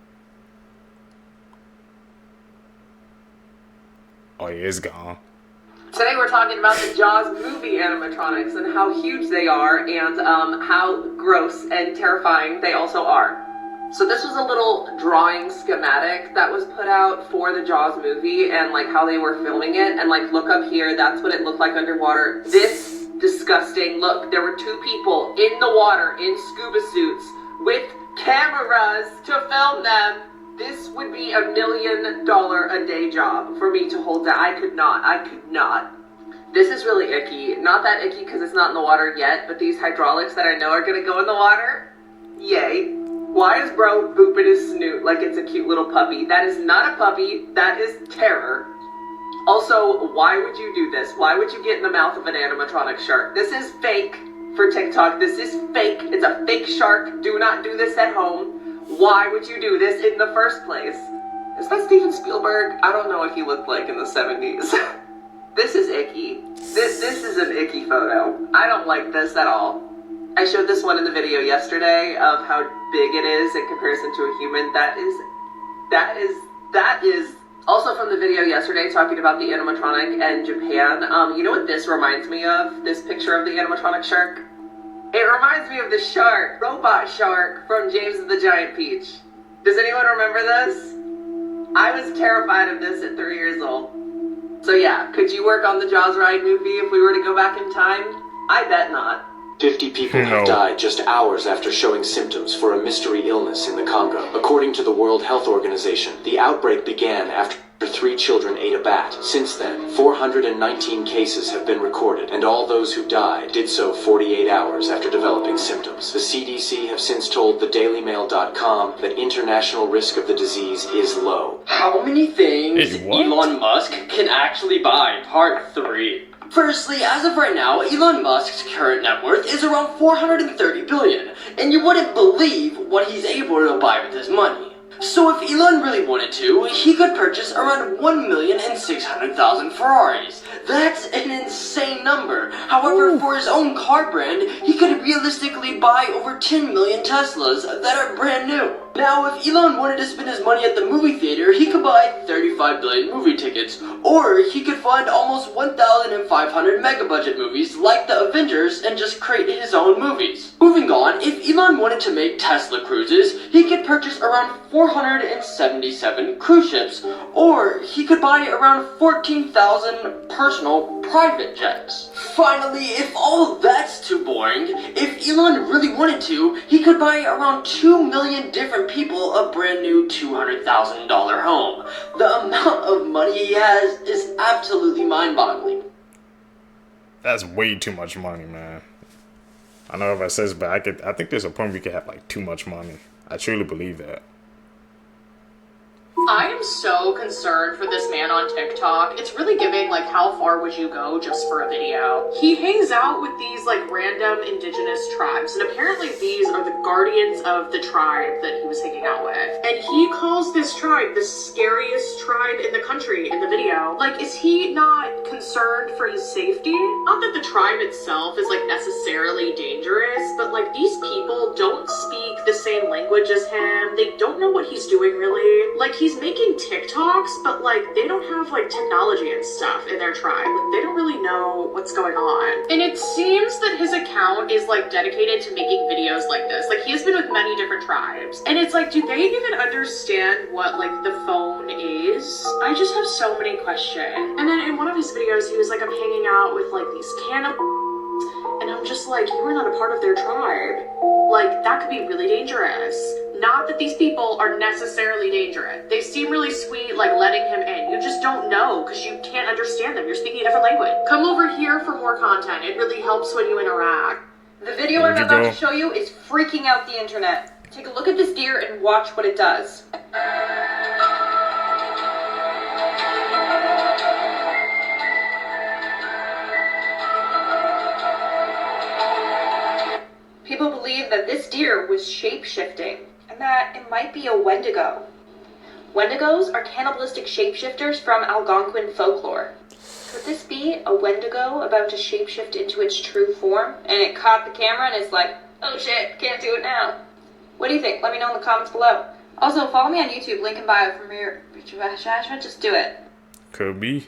Oh, yeah, it's gone. Today we're talking about the Jaws movie animatronics and how huge they are and how gross and terrifying they also are. So this was a little drawing schematic that was put out for the Jaws movie and like how they were filming it, and like look up here, that's what it looked like underwater. This disgusting look. There were two people in the water in scuba suits with cameras to film them. This would be $1 million a day job for me to hold that. I could not. This is really icky. Not that icky because it's not in the water yet, but these hydraulics that I know are gonna go in the water, yay. Why is bro booping his snoot like it's a cute little puppy? That is not a puppy, that is terror. Also, why would you do this? Why would you get in the mouth of an animatronic shark? This is fake for TikTok. This is fake. It's a fake shark. Do not do this at home. Why would you do this in the first place? Is that Steven Spielberg? I don't know what he looked like in the 70s. This is icky. This is an icky photo. I don't like this at all. I showed this one in the video yesterday of how big it is in comparison to a human. That is also from the video yesterday talking about the animatronic and Japan. You know what this reminds me of? This picture of the animatronic shark? It reminds me of the shark, robot shark from James and the Giant Peach. Does anyone remember this? I was terrified of this at 3 years old. So yeah, could you work on the Jaws ride movie if we were to go back in time? I bet not. 50 people have died just hours after showing symptoms for a mystery illness in the Congo. According to the World Health Organization, the outbreak began after 3 children ate a bat. Since then, 419 cases have been recorded, and all those who died did so 48 hours after developing symptoms. The CDC have since told thedailymail.com that international risk of the disease is low. How many things Elon Musk can actually buy? Part 3. Firstly, as of right now, Elon Musk's current net worth is around $430 billion, and you wouldn't believe what he's able to buy with his money. So if Elon really wanted to, he could purchase around 1,600,000 Ferraris. That's an insane number. However, for his own car brand, he could realistically buy over 10 million Teslas that are brand new. Now, if Elon wanted to spend his money at the movie theater, he could buy 35 billion movie tickets, or he could fund almost 1,500 mega-budget movies like the Avengers and just create his own movies. Moving on, if Elon wanted to make Tesla cruises, he could purchase around 477 cruise ships, or he could buy around 14,000 personal private jets. Finally, if all that's too boring, if Elon really wanted to, he could buy around 2 million different people a brand new $200,000 home. The amount of money he has is absolutely mind-boggling. That's way too much money, man. I know if I says, but I think there's a point we could have like too much money. I truly believe that. I am so concerned for this man on TikTok. It's really giving, like, how far would you go just for a video? He hangs out with these, like, random indigenous tribes, and apparently these are the guardians of the tribe that he was hanging out with. And he calls this tribe the scariest tribe in the country in the video. Like, is he not concerned for his safety? Not that the tribe itself is, like, necessarily dangerous, but, like, these people don't speak the same language as him. They don't know what he's doing, really. Like, he's making TikToks, but like they don't have like technology and stuff in their tribe. Like, they don't really know what's going on. And it seems that his account is like dedicated to making videos like this. Like, he has been with many different tribes. And it's like, do they even understand what like the phone is? I just have so many questions. And then in one of his videos, he was like, I'm hanging out with like these cannibals. And I'm just like, you are not a part of their tribe. Like, that could be really dangerous. Not that these people are necessarily dangerous. They seem really sweet, like letting him in. You just don't know because you can't understand them. You're speaking a different language. Come over here for more content. It really helps when you interact. The video I'm about to show you is freaking out the internet. Take a look at this deer and watch what it does. People believe that this deer was shape-shifting, and that it might be a Wendigo. Wendigos are cannibalistic shapeshifters from Algonquin folklore. Could this be a Wendigo about to shapeshift into its true form? And it caught the camera and it's like, oh shit, can't do it now. What do you think? Let me know in the comments below. Also, follow me on YouTube, link in bio for more. Just do it. Could be.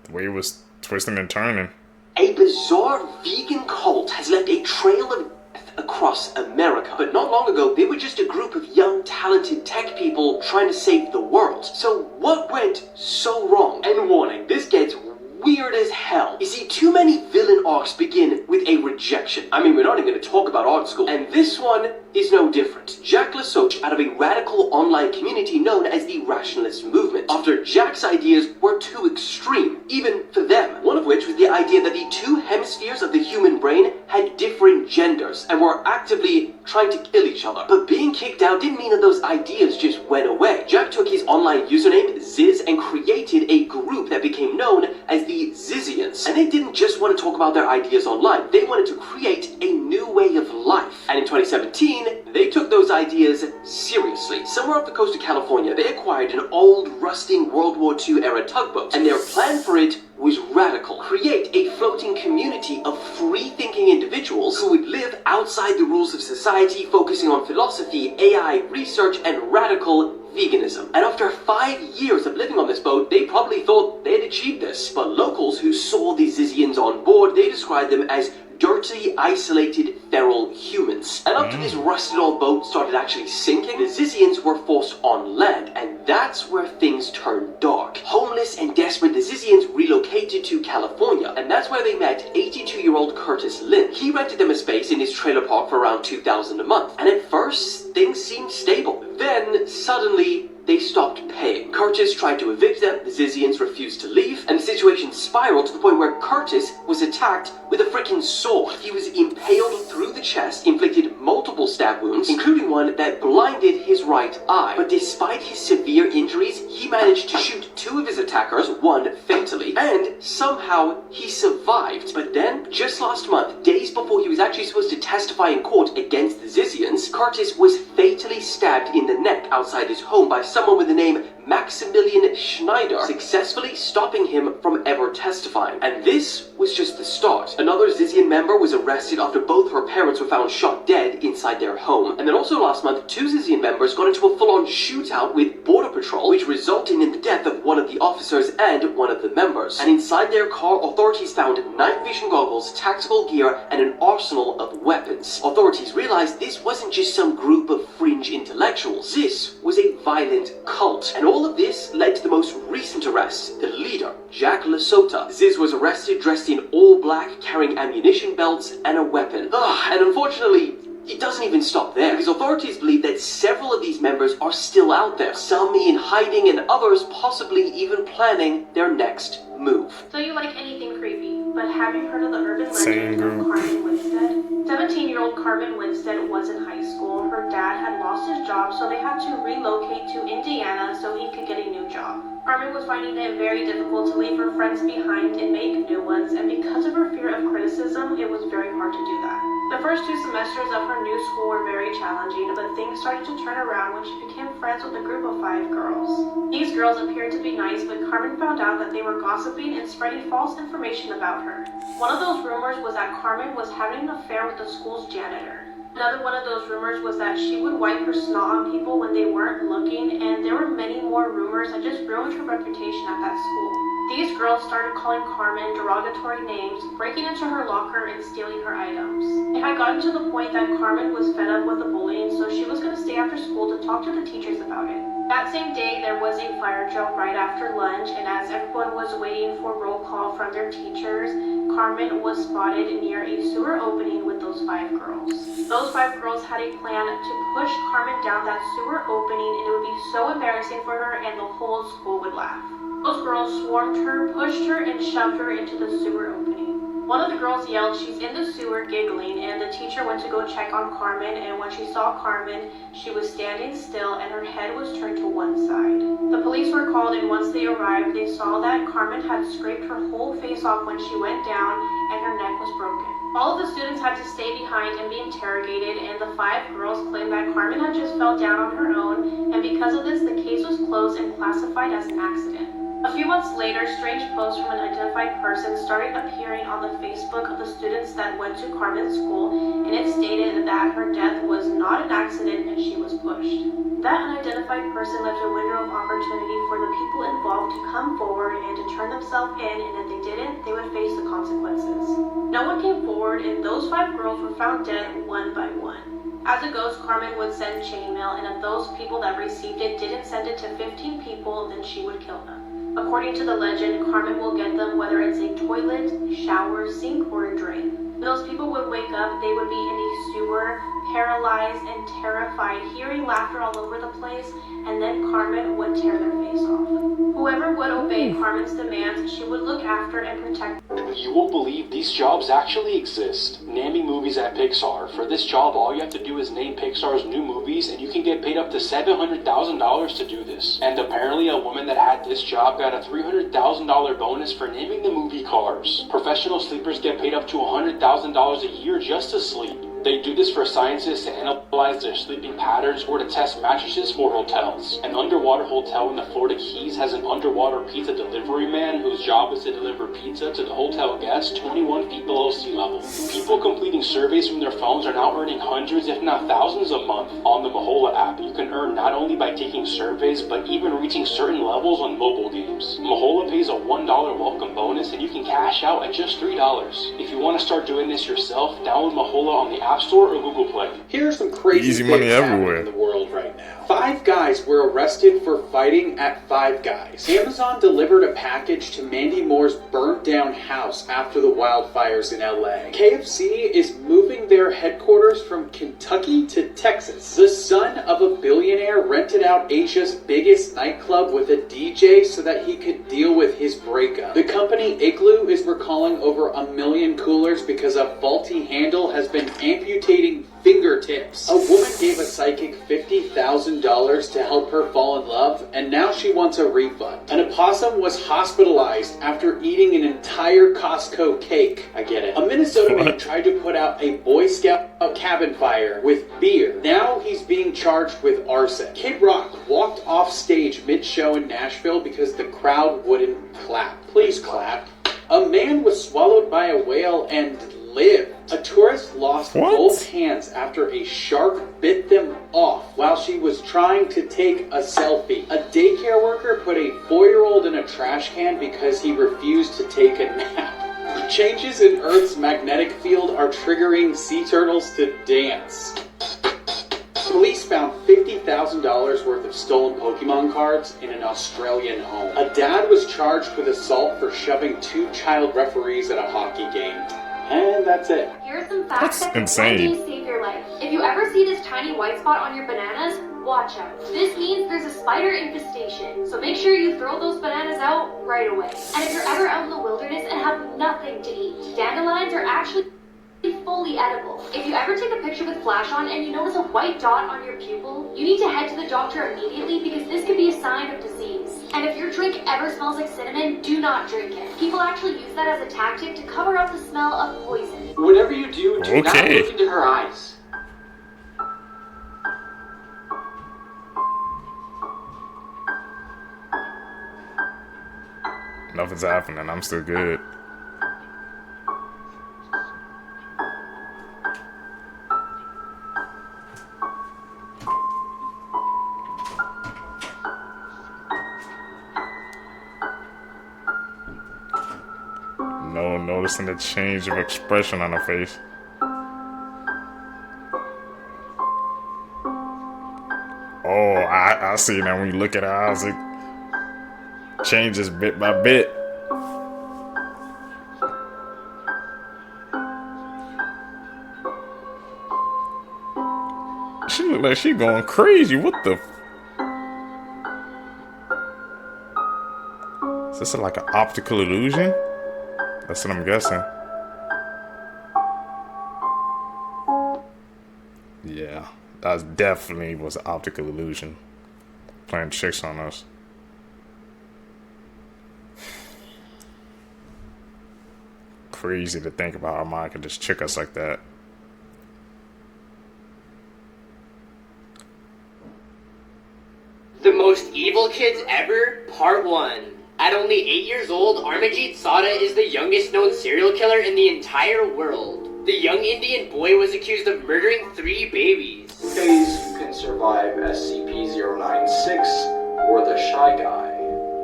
The way it was twisting and turning. A bizarre vegan cult has left a trail of death across America. But not long ago, they were just a group of young, talented tech people trying to save the world. So what went so wrong? And warning, this gets weird as hell. You see, too many villain arcs begin with a rejection. I mean, we're not even going to talk about art school. And this one is no different. Jack LaSoche out of a radical online community known as the Rationalist Movement, after Jack's ideas were too extreme, even for them. One of which was the idea that the two hemispheres of the human brain had different genders and were actively trying to kill each other. But being kicked out didn't mean that those ideas just went away. Jack took his online username, Ziz, and created a group that became known as the Zizians. And they didn't just want to talk about their ideas online, they wanted to create a new way of life. And in 2017, they took those ideas seriously. Somewhere off the coast of California, they acquired an old, rusting World War II era tugboat, and their plan for it was radical. Create a floating community of free-thinking individuals who would live outside the rules of society, focusing on philosophy, AI, research, and radical veganism. And after 5 years of living on this boat, they probably thought they had achieved this. But locals who saw the Zizians on board, they described them as dirty, isolated, feral humans. And after this rusted old boat started actually sinking, the Zizians were forced on land, and that's where things turned dark. Homeless and desperate, the Zizians relocated to California, and that's where they met 82-year-old Curtis Lynn. He rented them a space in his trailer park for around $2,000 a month, and at first, things seemed stable. Then, suddenly, they stopped paying. Curtis tried to evict them, the Zizians refused to leave, and the situation spiraled to the point where Curtis was attacked with a freaking sword. He was impaled through the chest, inflicted multiple stab wounds, including one that blinded his right eye. But despite his severe injuries, he managed to shoot 2 of his attackers, one fatally, and somehow he survived. But then, just last month, days before he was actually supposed to testify in court against the Zizians, Curtis was fatally stabbed in the neck outside his home by someone with the name Maximilian Schneider, successfully stopping him from ever testifying. And this was just the start. Another Zizian member was arrested after both her parents were found shot dead inside their home. And then also last month, 2 Zizian members got into a full-on shootout with Border Patrol, which resulted in the death of one of the officers and one of the members. And inside their car, authorities found night vision goggles, tactical gear, and an arsenal of weapons. Authorities realized this wasn't just some group of fringe intellectuals. This was a violent cult. And all of this led to the most recent arrest, the leader, Jack LaSoche. Ziz was arrested dressed in all black, carrying ammunition belts and a weapon. And unfortunately, it doesn't even stop there, because authorities believe that several of these members are still out there, some in hiding and others possibly even planning their next move. So you like anything creepy, but have you heard of the urban legend of Carmen Winstead? 17-year-old Carmen Winstead was in high school. Her dad had lost his job, so they had to relocate to Indiana so he could get a new job. Carmen was finding it very difficult to leave her friends behind and make new ones, and because of her fear of criticism, it was very hard to do that. The first 2 semesters of her new school were very challenging, but things started to turn around when she became friends with a group of 5 girls. These girls appeared to be nice, but Carmen found out that they were gossiping and spreading false information about her. One of those rumors was that Carmen was having an affair with the school's janitor. Another one of those rumors was that she would wipe her snot on people when they weren't looking, and there were many more rumors that just ruined her reputation at that school. These girls started calling Carmen derogatory names, breaking into her locker and stealing her items. It had gotten to the point that Carmen was fed up with the bullying, so she was going to stay after school to talk to the teachers about it. That same day, there was a fire drill right after lunch, and as everyone was waiting for roll call from their teachers, Carmen was spotted near a sewer opening with those 5 girls. Those 5 girls had a plan to push Carmen down that sewer opening, and it would be so embarrassing for her and the whole school would laugh. Those girls swarmed her, pushed her, and shoved her into the sewer opening. One of the girls yelled, "She's in the sewer," giggling, and the teacher went to go check on Carmen, and when she saw Carmen, she was standing still and her head was turned to one side. The police were called, and once they arrived, they saw that Carmen had scraped her whole face off when she went down and her neck was broken. All of the students had to stay behind and be interrogated, and the 5 girls claimed that Carmen had just fell down on her own, and because of this, the case was closed and classified as an accident. A few months later, strange posts from an identified person started appearing on the Facebook of the students that went to Carmen's school, and it stated that her death was not an accident and she was pushed. That unidentified person left a window of opportunity for the people involved to come forward and to turn themselves in, and if they didn't, they would face the consequences. No one came forward, and those 5 girls were found dead one by one. As a ghost, Carmen would send chain mail, and if those people that received it didn't send it to 15 people, then she would kill them. According to the legend, Carmen will get them whether it's a toilet, shower, sink, or a drain. When those people would wake up, they would be in a sewer, paralyzed and terrified, hearing laughter all over the place, and then Carmen would tear their face off. Whoever would obey Carmen's demands, she would look after and protect. You won't believe these jobs actually exist. Naming movies at Pixar. For this job, all you have to do is name Pixar's new movies, and you can get paid up to $700,000 to do this. And apparently a woman that had this job got a $300,000 bonus for naming the movie Cars. Professional sleepers get paid up to $100,000 a year just to sleep. They do this for scientists to analyze their sleeping patterns or to test mattresses for hotels. An underwater hotel in the Florida Keys has an underwater pizza delivery man whose job is to deliver pizza to the hotel guests 21 feet below sea level. People completing surveys from their phones are now earning hundreds if not thousands a month. On the Mahola app, you can earn not only by taking surveys but even reaching certain levels on mobile games. Mahola pays a $1 welcome bonus and you can cash out at just $3. If you want to start doing this yourself, download Mahola on the App Store or Google Play. Here are some crazy Easy things money happening everywhere. in the world right now. 5 guys were arrested for fighting at Five Guys. Amazon delivered a package to Mandy Moore's burnt down house after the wildfires in LA. KFC is moving their headquarters from Kentucky to Texas. The son of a billionaire rented out Asia's biggest nightclub with a DJ so that he could deal with his breakup. The company Igloo is recalling over 1 million coolers because a faulty handle has been amputating fingertips. A woman gave a psychic $50,000 to help her fall in love, and now she wants a refund. An opossum was hospitalized after eating an entire Costco cake. I get it. A Minnesota man tried to put out a Boy Scout cabin fire with beer. Now he's being charged with arson. Kid Rock walked off stage mid-show in Nashville because the crowd wouldn't clap. Please clap. A man was swallowed by a whale and lived. A tourist lost both hands after a shark bit them off while she was trying to take a selfie. A daycare worker put a 4-year-old in a trash can because he refused to take a nap. Changes in Earth's magnetic field are triggering sea turtles to dance. Police found $50,000 worth of stolen Pokemon cards in an Australian home. A dad was charged with assault for shoving 2 child referees at a hockey game. And that's it. Here are some facts that insane. can one day save your life. If you ever see this tiny white spot on your bananas, watch out. This means there's a spider infestation, so make sure you throw those bananas out right away. And if you're ever out in the wilderness and have nothing to eat, dandelions are actually fully edible. If you ever take a picture with flash on and you notice a white dot on your pupil, you need to head to the doctor immediately because this could be a sign of disease. And if your drink ever smells like cinnamon, do not drink it. People actually use that as a tactic to cover up the smell of poison. Whatever you do, do not look into her eyes. Nothing's happening. I'm still good. No noticing the change of expression on her face. Oh, I see now when you look at her eyes, it changes bit by bit. She look like she going crazy. What the? Is this like an optical illusion? That's what I'm guessing. Yeah, that definitely was an optical illusion. Playing tricks on us. Crazy to think about how mind could just trick us like that. The Most Evil Kids Ever, Part 1. At only 8 years old, Armajit Sada is the youngest known serial killer in the entire world. The young Indian boy was accused of murdering 3 babies. Case you can survive SCP-096 or the Shy Guy.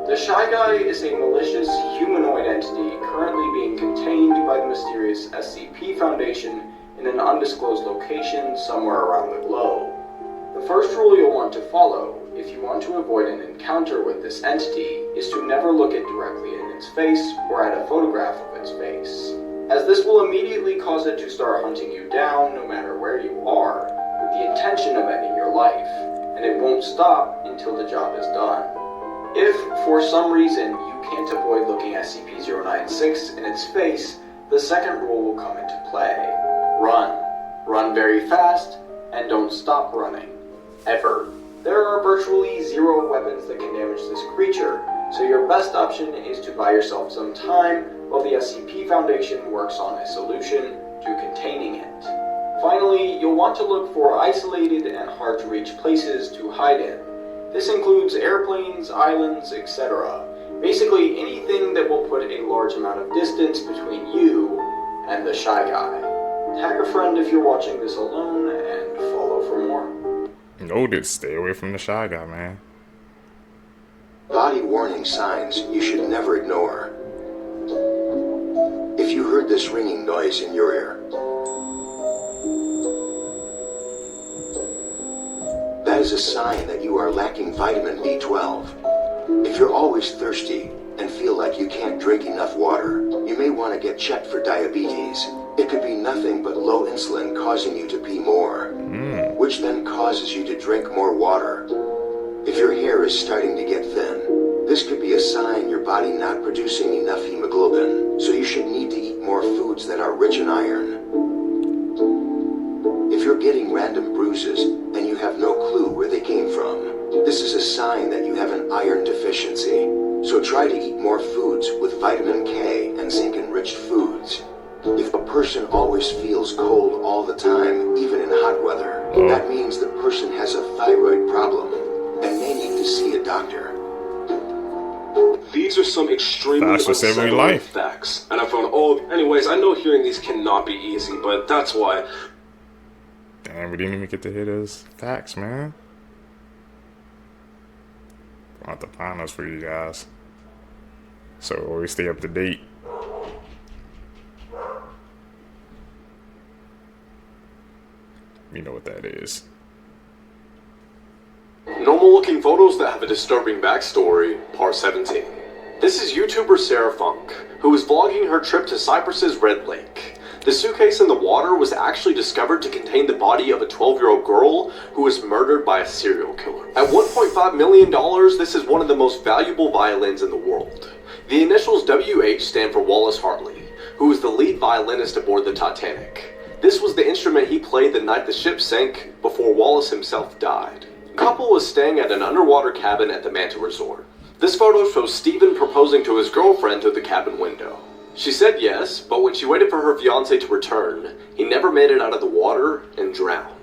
The Shy Guy is a malicious humanoid entity currently being contained by the mysterious SCP Foundation in an undisclosed location somewhere around the globe. The first rule you'll want to follow if you want to avoid an encounter with this entity is to never look it directly in its face or at a photograph of its face, as this will immediately cause it to start hunting you down no matter where you are, with the intention of ending your life, and it won't stop until the job is done. If, for some reason, you can't avoid looking at SCP-096 in its face, the second rule will come into play. Run. Run very fast, and don't stop running. Ever. There are virtually 0 weapons that can damage this creature, so your best option is to buy yourself some time while the SCP Foundation works on a solution to containing it. Finally, you'll want to look for isolated and hard-to-reach places to hide in. This includes airplanes, islands, etc. Basically anything that will put a large amount of distance between you and the Shy Guy. Tag a friend if you're watching this alone, and follow for more. Noted, stay away from the Shy Guy, man. Body warning signs you should never ignore. If you heard this ringing noise in your ear, that is a sign that you are lacking vitamin B12. If you're always thirsty and feel like you can't drink enough water, you may want to get checked for diabetes. It could be nothing but low insulin causing you to pee more, which then causes you to drink more water. If your hair is starting to get thin, this could be a sign your body not producing enough hemoglobin, so you should need to eat more foods that are rich in iron. If you're getting random bruises and you have no clue where they came from, this is a sign that you have an iron deficiency, so try to eat more foods with vitamin K and zinc-enriched foods. If a person always feels cold all the time, even in hot weather, that means the person has a thyroid problem and may need to see a doctor. These are some extremely unsettling facts, and I found anyways, I know hearing these cannot be easy, but that's why. Damn, we didn't even get to hear those facts, man. I'll have to find those for you guys, so always stay up to date. You know what that is. Normal looking photos that have a disturbing backstory, part 17. This is YouTuber Sarah Funk, who is vlogging her trip to Cyprus's Red Lake. The suitcase in the water was actually discovered to contain the body of a 12-year-old girl who was murdered by a serial killer. At $1.5 million, this is one of the most valuable violins in the world. The initials WH stand for Wallace Hartley, who was the lead violinist aboard the Titanic. This was the instrument he played the night the ship sank before Wallace himself died. The couple was staying at an underwater cabin at the Manta Resort. This photo shows Steven proposing to his girlfriend through the cabin window. She said yes, but when she waited for her fiancé to return, he never made it out of the water and drowned.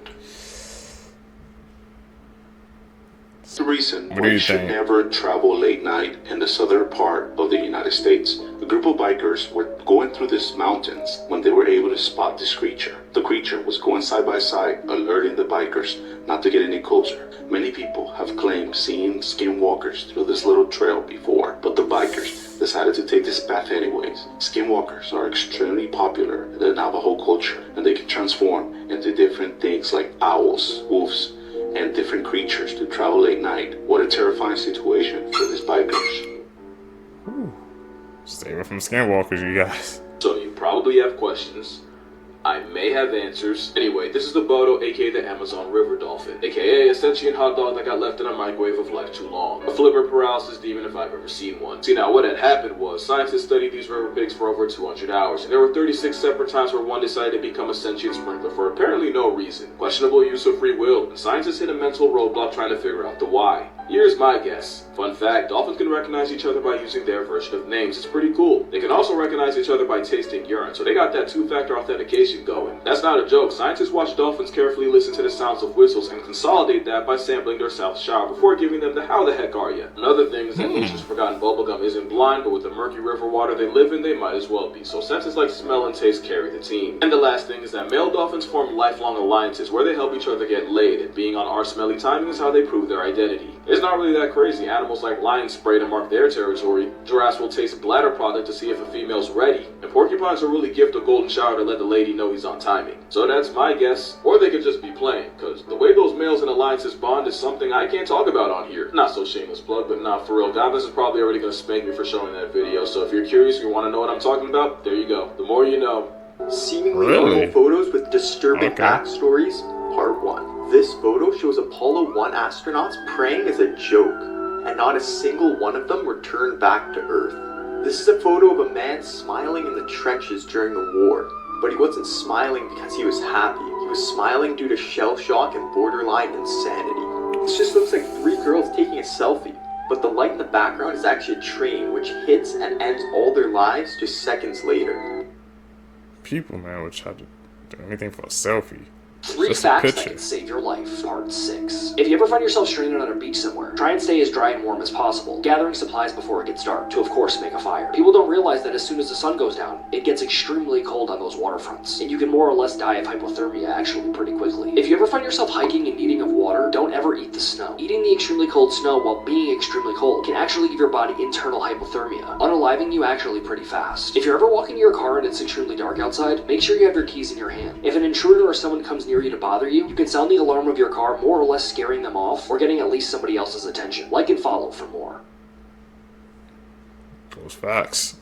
The reason why you should never travel late night in the southern part of the United States. A group of bikers were going through these mountains when they were able to spot this creature. The creature was going side by side, alerting the bikers not to get any closer. Many people have claimed seeing skinwalkers through this little trail before, but the bikers decided to take this path anyways. Skinwalkers are extremely popular in the Navajo culture, and they can transform into different things like owls, wolves, and different creatures to travel late night. What a terrifying situation for these bikers. Stay away from Skinwalkers, you guys. So you probably have questions. I may have answers. Anyway, this is the Bodo, aka the Amazon River Dolphin, aka a sentient hot dog that got left in a microwave of life too long. A flipper paralysis demon if I've ever seen one. See, now what had happened was, scientists studied these river pigs for over 200 hours, and there were 36 separate times where one decided to become a sentient sprinkler for apparently no reason. Questionable use of free will, and scientists hit a mental roadblock trying to figure out the why. Here's my guess. Fun fact, dolphins can recognize each other by using their version of names. It's pretty cool. They can also recognize each other by tasting urine, so they got that two-factor authentication communication going. That's not a joke. Scientists watch dolphins carefully listen to the sounds of whistles and consolidate that by sampling their south shower before giving them the how the heck are ya. Another thing is that nature's forgotten bubblegum isn't blind, but with the murky river water they live in, they might as well be. So senses like smell and taste carry the team. And the last thing is that male dolphins form lifelong alliances where they help each other get laid, and being on our smelly timing is how they prove their identity. It's not really that crazy. Animals like lions spray to mark their territory. Giraffes will taste bladder product to see if a female's ready. And porcupines will really gift a golden shower to let the lady know he's on timing. So that's my guess. Or they could just be playing, cause the way those males and alliances bond is something I can't talk about on here. Not so shameless plug, but not for real. Goblins is probably already gonna spank me for showing that video, so if you're curious and you wanna know what I'm talking about, there you go. The more you know. Seemingly normal photos with disturbing backstories, part 1. This photo shows Apollo 1 astronauts praying as a joke, and not a single one of them returned back to Earth. This is a photo of a man smiling in the trenches during the war, but he wasn't smiling because he was happy. He was smiling due to shell shock and borderline insanity. This just looks like 3 girls taking a selfie, but the light in the background is actually a train which hits and ends all their lives just seconds later. People, man, would try to do anything for a selfie. 3 facts that can save your life, part 6. If you ever find yourself stranded on a beach somewhere, try and stay as dry and warm as possible, gathering supplies before it gets dark to, of course, make a fire. People don't realize that as soon as the sun goes down, it gets extremely cold on those waterfronts, and you can more or less die of hypothermia actually pretty quickly. If you ever find yourself hiking in need of water, don't ever eat the snow. Eating the extremely cold snow while being extremely cold can actually give your body internal hypothermia, unaliving you actually pretty fast. If you're ever walking to your car and it's extremely dark outside, make sure you have your keys in your hand. If an intruder or someone comes near you to bother you, you can sound the alarm of your car, more or less scaring them off, or getting at least somebody else's attention. Like and follow for more. Those facts.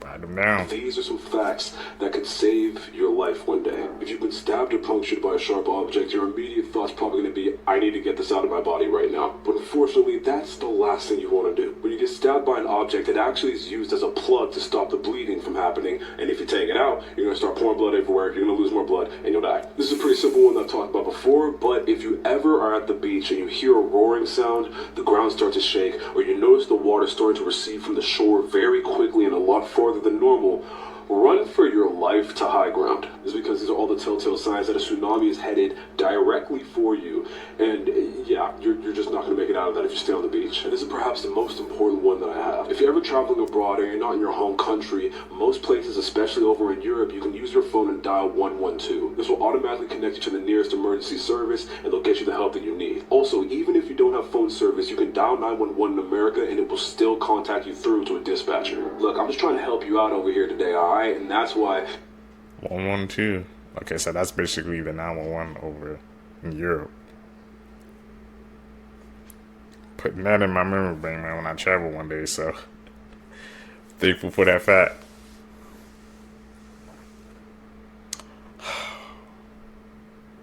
Write them down. These are some facts that could save your life one day. If you've been stabbed or punctured by a sharp object, your immediate thought's probably going to be, I need to get this out of my body right now. But unfortunately, that's the last thing you want to do. When you get stabbed by an object, it actually is used as a plug to stop the bleeding from happening. And if you take it out, you're going to start pouring blood everywhere, you're going to lose more blood, and you'll die. This is a pretty simple one that I've talked about before, but if you ever are at the beach and you hear a roaring sound, the ground starts to shake, or you notice the water starting to recede from the shore very quickly and a lot farther than normal, run for your life to high ground. This is because these are all the telltale signs that a tsunami is headed directly for you. And yeah, you're just not going to make it out of that if you stay on the beach. And this is perhaps the most important one that I have. If you're ever traveling abroad or you're not in your home country, most places, especially over in Europe, you can use your phone and dial 112. This will automatically connect you to the nearest emergency service and they'll get you the help that you need. Also, even if you don't have phone service, you can dial 911 in America and it will still contact you through to a dispatcher. Look, I'm just trying to help you out over here today, alright? And that's why 112. Okay, so that's basically the 911 over in Europe. Putting that in my memory bank, man, when I travel one day, so thankful for that fact.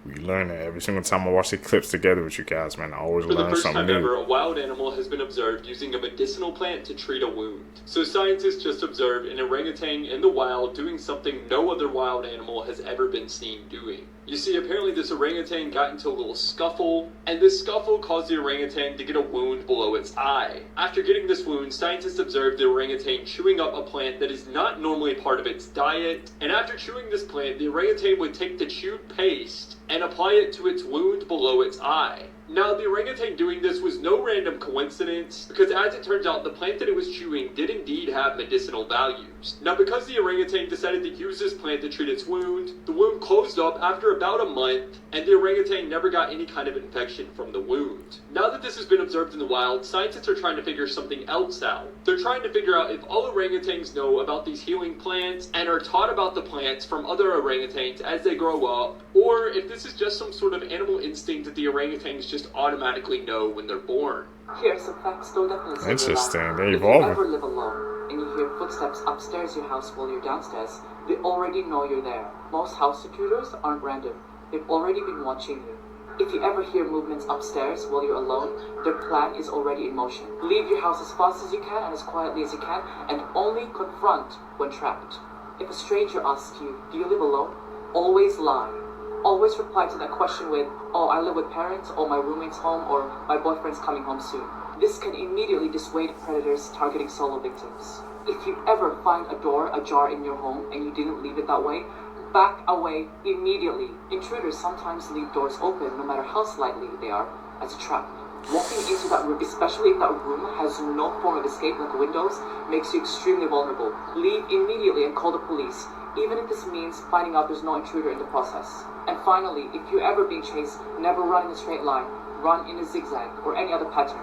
We learn it every single time I watch the clips together with you guys, man. I always learn something new. For the first time ever, a wild animal has been observed using a medicinal plant to treat a wound. So scientists just observed an orangutan in the wild doing something no other wild animal has ever been seen doing. You see, apparently this orangutan got into a little scuffle, and this scuffle caused the orangutan to get a wound below its eye. After getting this wound, scientists observed the orangutan chewing up a plant that is not normally part of its diet, and after chewing this plant, the orangutan would take the chewed paste and apply it to its wound below its eye. Now, the orangutan doing this was no random coincidence, because as it turns out, the plant that it was chewing did indeed have medicinal values. Now, because the orangutan decided to use this plant to treat its wound, the wound closed up after about a month, and the orangutan never got any kind of infection from the wound. Now that this has been observed in the wild, scientists are trying to figure something else out. They're trying to figure out if all orangutans know about these healing plants and are taught about the plants from other orangutans as they grow up, or if this is just some sort of animal instinct that the orangutans just automatically know when they're born. Here are some facts though definitely. Interesting, they If you evolve. ever live alone and you hear footsteps upstairs your house while you're downstairs, they already know you're there. Most house intruders aren't random. They've already been watching you. If you ever hear movements upstairs while you're alone, their plan is already in motion. Leave your house as fast as you can and as quietly as you can, and only confront when trapped. If a stranger asks you, do you live alone? Always lie. Always reply to that question with, oh, I live with parents, or my roommate's home, or my boyfriend's coming home soon. This can immediately dissuade predators targeting solo victims. If you ever find a door ajar in your home and you didn't leave it that way, back away immediately. Intruders sometimes leave doors open no matter how slightly they are as a trap. Walking into that room, especially if that room has no form of escape like windows, makes you extremely vulnerable. Leave immediately and call the police, even if this means finding out there's no intruder in the process. And finally, if you're ever being chased, never run in a straight line. Run in a zigzag or any other pattern.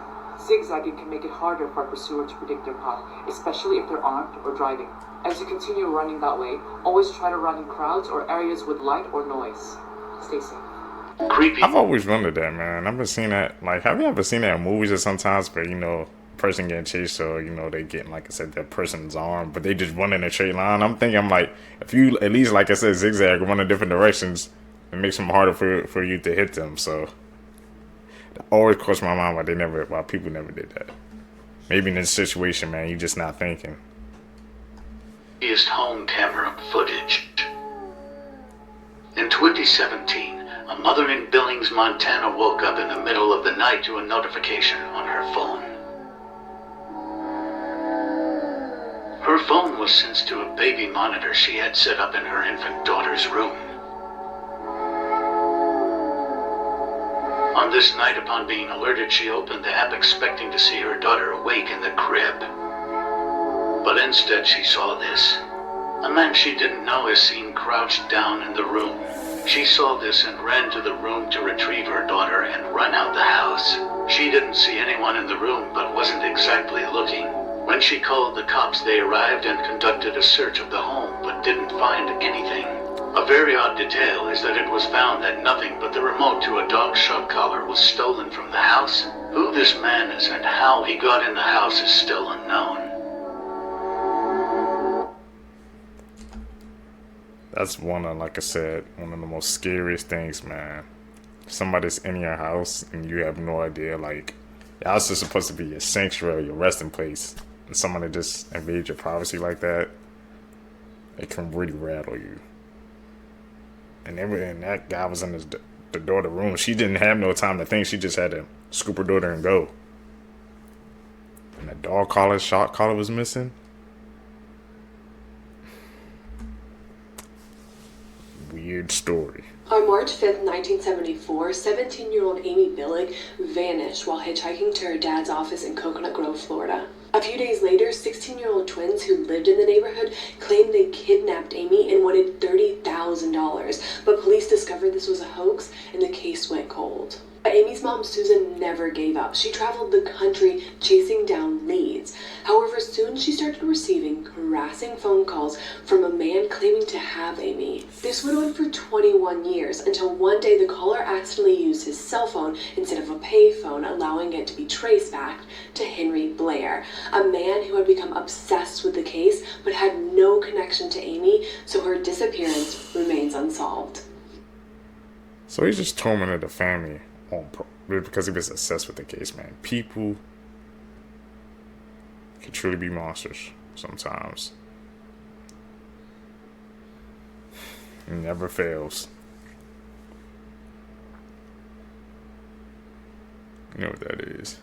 Zigzagging can make it harder for a pursuer to predict their path, especially if they're armed or driving. As you continue running that way, always try to run in crowds or areas with light or noise. Stay safe. Creepy. I've always wondered that, man. I've been seeing that. Like, have you ever seen that in movies or sometimes where, you know, person getting chased, or, you know, they getting, like I said, that person's arm, but they just run in a straight line? I'm thinking, like, if you at least, like I said, zigzag, run in different directions, it makes them harder for you to hit them. So, it always crossed my mind why people never did that. Maybe in this situation, man, you're just not thinking. Is home camera footage. In 2017, a mother in Billings, Montana woke up in the middle of the night to a notification on her phone. Her phone was sent to a baby monitor she had set up in her infant daughter's room. On this night, upon being alerted, she opened the app expecting to see her daughter awake in the crib. But instead she saw this. A man she didn't know is seen crouched down in the room. She saw this and ran to the room to retrieve her daughter and run out the house. She didn't see anyone in the room but wasn't exactly looking. When she called the cops, they arrived and conducted a search of the home but didn't find anything. A very odd detail is that it was found that nothing but the remote to a dog shock collar was stolen from the house. Who this man is and how he got in the house is still unknown. That's one of, like I said, one of the most scariest things, man. Somebody's in your house and you have no idea. Like, your house is supposed to be your sanctuary, your resting place, and somebody just invade your privacy like that, it can really rattle you. And that guy was in the daughter room. She didn't have no time to think. She just had to scoop her daughter and go. And the dog collar, shock collar was missing. Weird story. On March 5th, 1974, 17-year-old Amy Billig vanished while hitchhiking to her dad's office in Coconut Grove, Florida. A few days later, 16-year-old twins who lived in the neighborhood claimed they kidnapped Amy and wanted $30,000, but police discovered this was a hoax and the case went cold. Amy's mom, Susan, never gave up. She traveled the country chasing down leads. However, soon she started receiving harassing phone calls from a man claiming to have Amy. This went on for 21 years until one day the caller accidentally used his cell phone instead of a payphone, allowing it to be traced back to Henry Blair, a man who had become obsessed with the case but had no connection to Amy, so her disappearance remains unsolved. So he just tormented the family because he was obsessed with the case, man. People can truly be monsters sometimes. It never fails. You know what that is.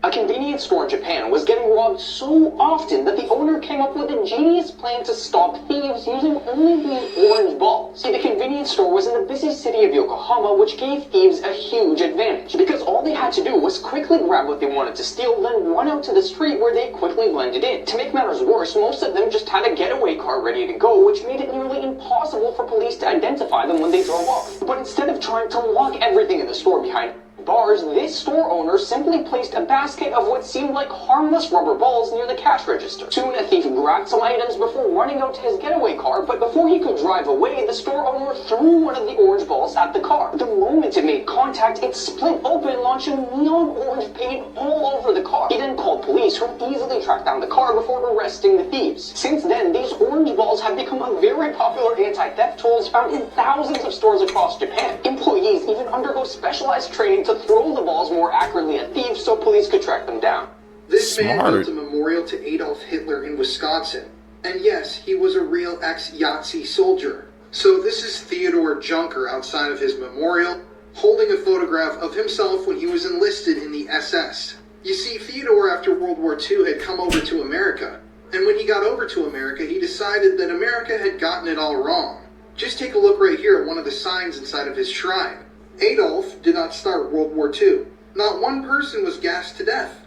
A convenience store in Japan was getting robbed so often that the owner came up with a genius plan to stop thieves using only these orange balls. See, the convenience store was in the busy city of Yokohama, which gave thieves a huge advantage, because all they had to do was quickly grab what they wanted to steal, then run out to the street where they quickly blended in. To make matters worse, most of them just had a getaway car ready to go, which made it nearly impossible for police to identify them when they drove off. But instead of trying to lock everything in the store behind bars, this store owner simply placed a basket of what seemed like harmless rubber balls near the cash register. Soon a thief grabbed some items before running out to his getaway car, but before he could drive away, the store owner threw one of the orange balls at the car. The moment it made contact, it split open, launching neon orange paint all over the car. He then called police, who easily tracked down the car before arresting the thieves. Since then, these orange balls have become a very popular anti-theft tool found in thousands of stores across Japan. Employees even undergo specialized training to throw the balls more accurately at thieves so police could track them down. This man built a memorial to Adolf Hitler in Wisconsin. And yes, he was a real ex-Yahtzee soldier. So this is Theodore Junker outside of his memorial, holding a photograph of himself when he was enlisted in the SS. You see, Theodore after World War II had come over to America. And when he got over to America, he decided that America had gotten it all wrong. Just take a look right here at one of the signs inside of his shrine. Adolf did not start World War II. Not one person was gassed to death.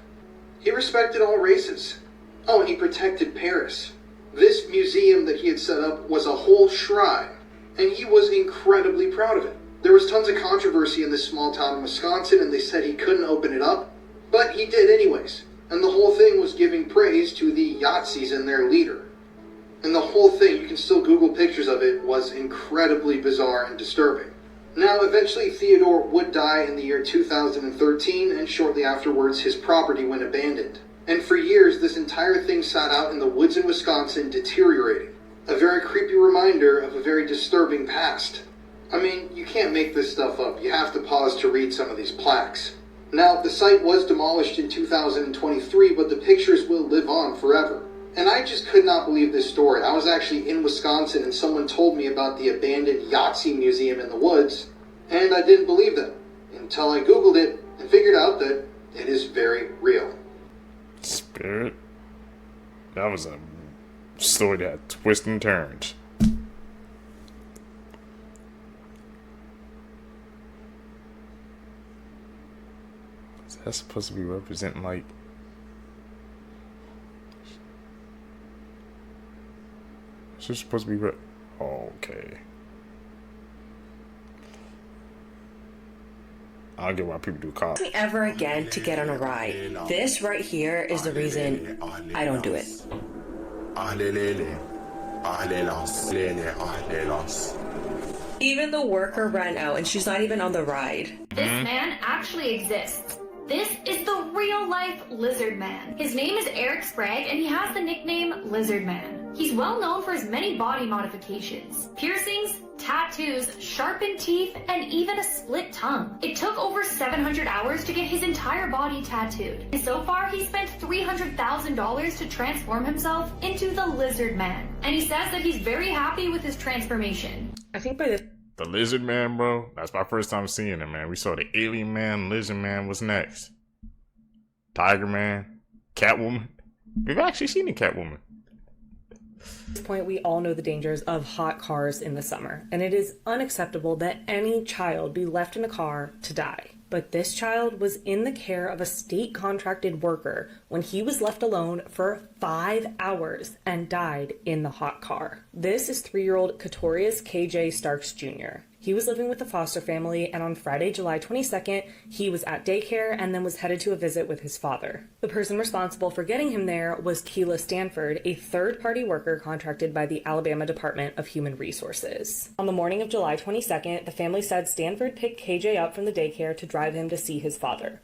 He respected all races. Oh, and he protected Paris. This museum that he had set up was a whole shrine, and he was incredibly proud of it. There was tons of controversy in this small town in Wisconsin, and they said he couldn't open it up, but he did anyways. And the whole thing was giving praise to the Yahtzees and their leader. And the whole thing, you can still Google pictures of it, was incredibly bizarre and disturbing. Now, eventually Theodore would die in the year 2013, and shortly afterwards his property went abandoned. And for years, this entire thing sat out in the woods in Wisconsin, deteriorating. A very creepy reminder of a very disturbing past. I mean, you can't make this stuff up. You have to pause to read some of these plaques. Now, the site was demolished in 2023, but the pictures will live on forever. And I just could not believe this story. I was actually in Wisconsin and someone told me about the abandoned Yahtzee museum in the woods, and I didn't believe them until I Googled it and figured out that it is very real. Spirit? That was a story that had twists and turns. Is that supposed to be representing, like, is this supposed to be okay. I don't get why people do cars. Me ever again to get on a ride. This right here is the reason I don't do it. Even the worker ran out and she's not even on the ride. This man actually exists. This is the real-life Lizard Man. His name is Eric Sprague, and he has the nickname Lizard Man. He's well known for his many body modifications, piercings, tattoos, sharpened teeth, and even a split tongue. It took over 700 hours to get his entire body tattooed. And so far, he spent $300,000 to transform himself into the Lizard Man. And he says that he's very happy with his transformation. I think by this... The Lizard Man, bro. That's my first time seeing him, man. We saw the Alien Man, Lizard Man. What's next? Tiger Man, Catwoman. We've actually seen the Catwoman. At this point, we all know the dangers of hot cars in the summer, and it is unacceptable that any child be left in a car to die. But this child was in the care of a state-contracted worker when he was left alone for 5 hours and died in the hot car. This is 3-year-old Katorius KJ Starks Jr. He was living with a foster family, and on Friday, July 22nd, he was at daycare and then was headed to a visit with his father. The person responsible for getting him there was Keila Stanford, a third-party worker contracted by the Alabama Department of Human Resources. On the morning of July 22nd, the family said Stanford picked KJ up from the daycare to drive him to see his father.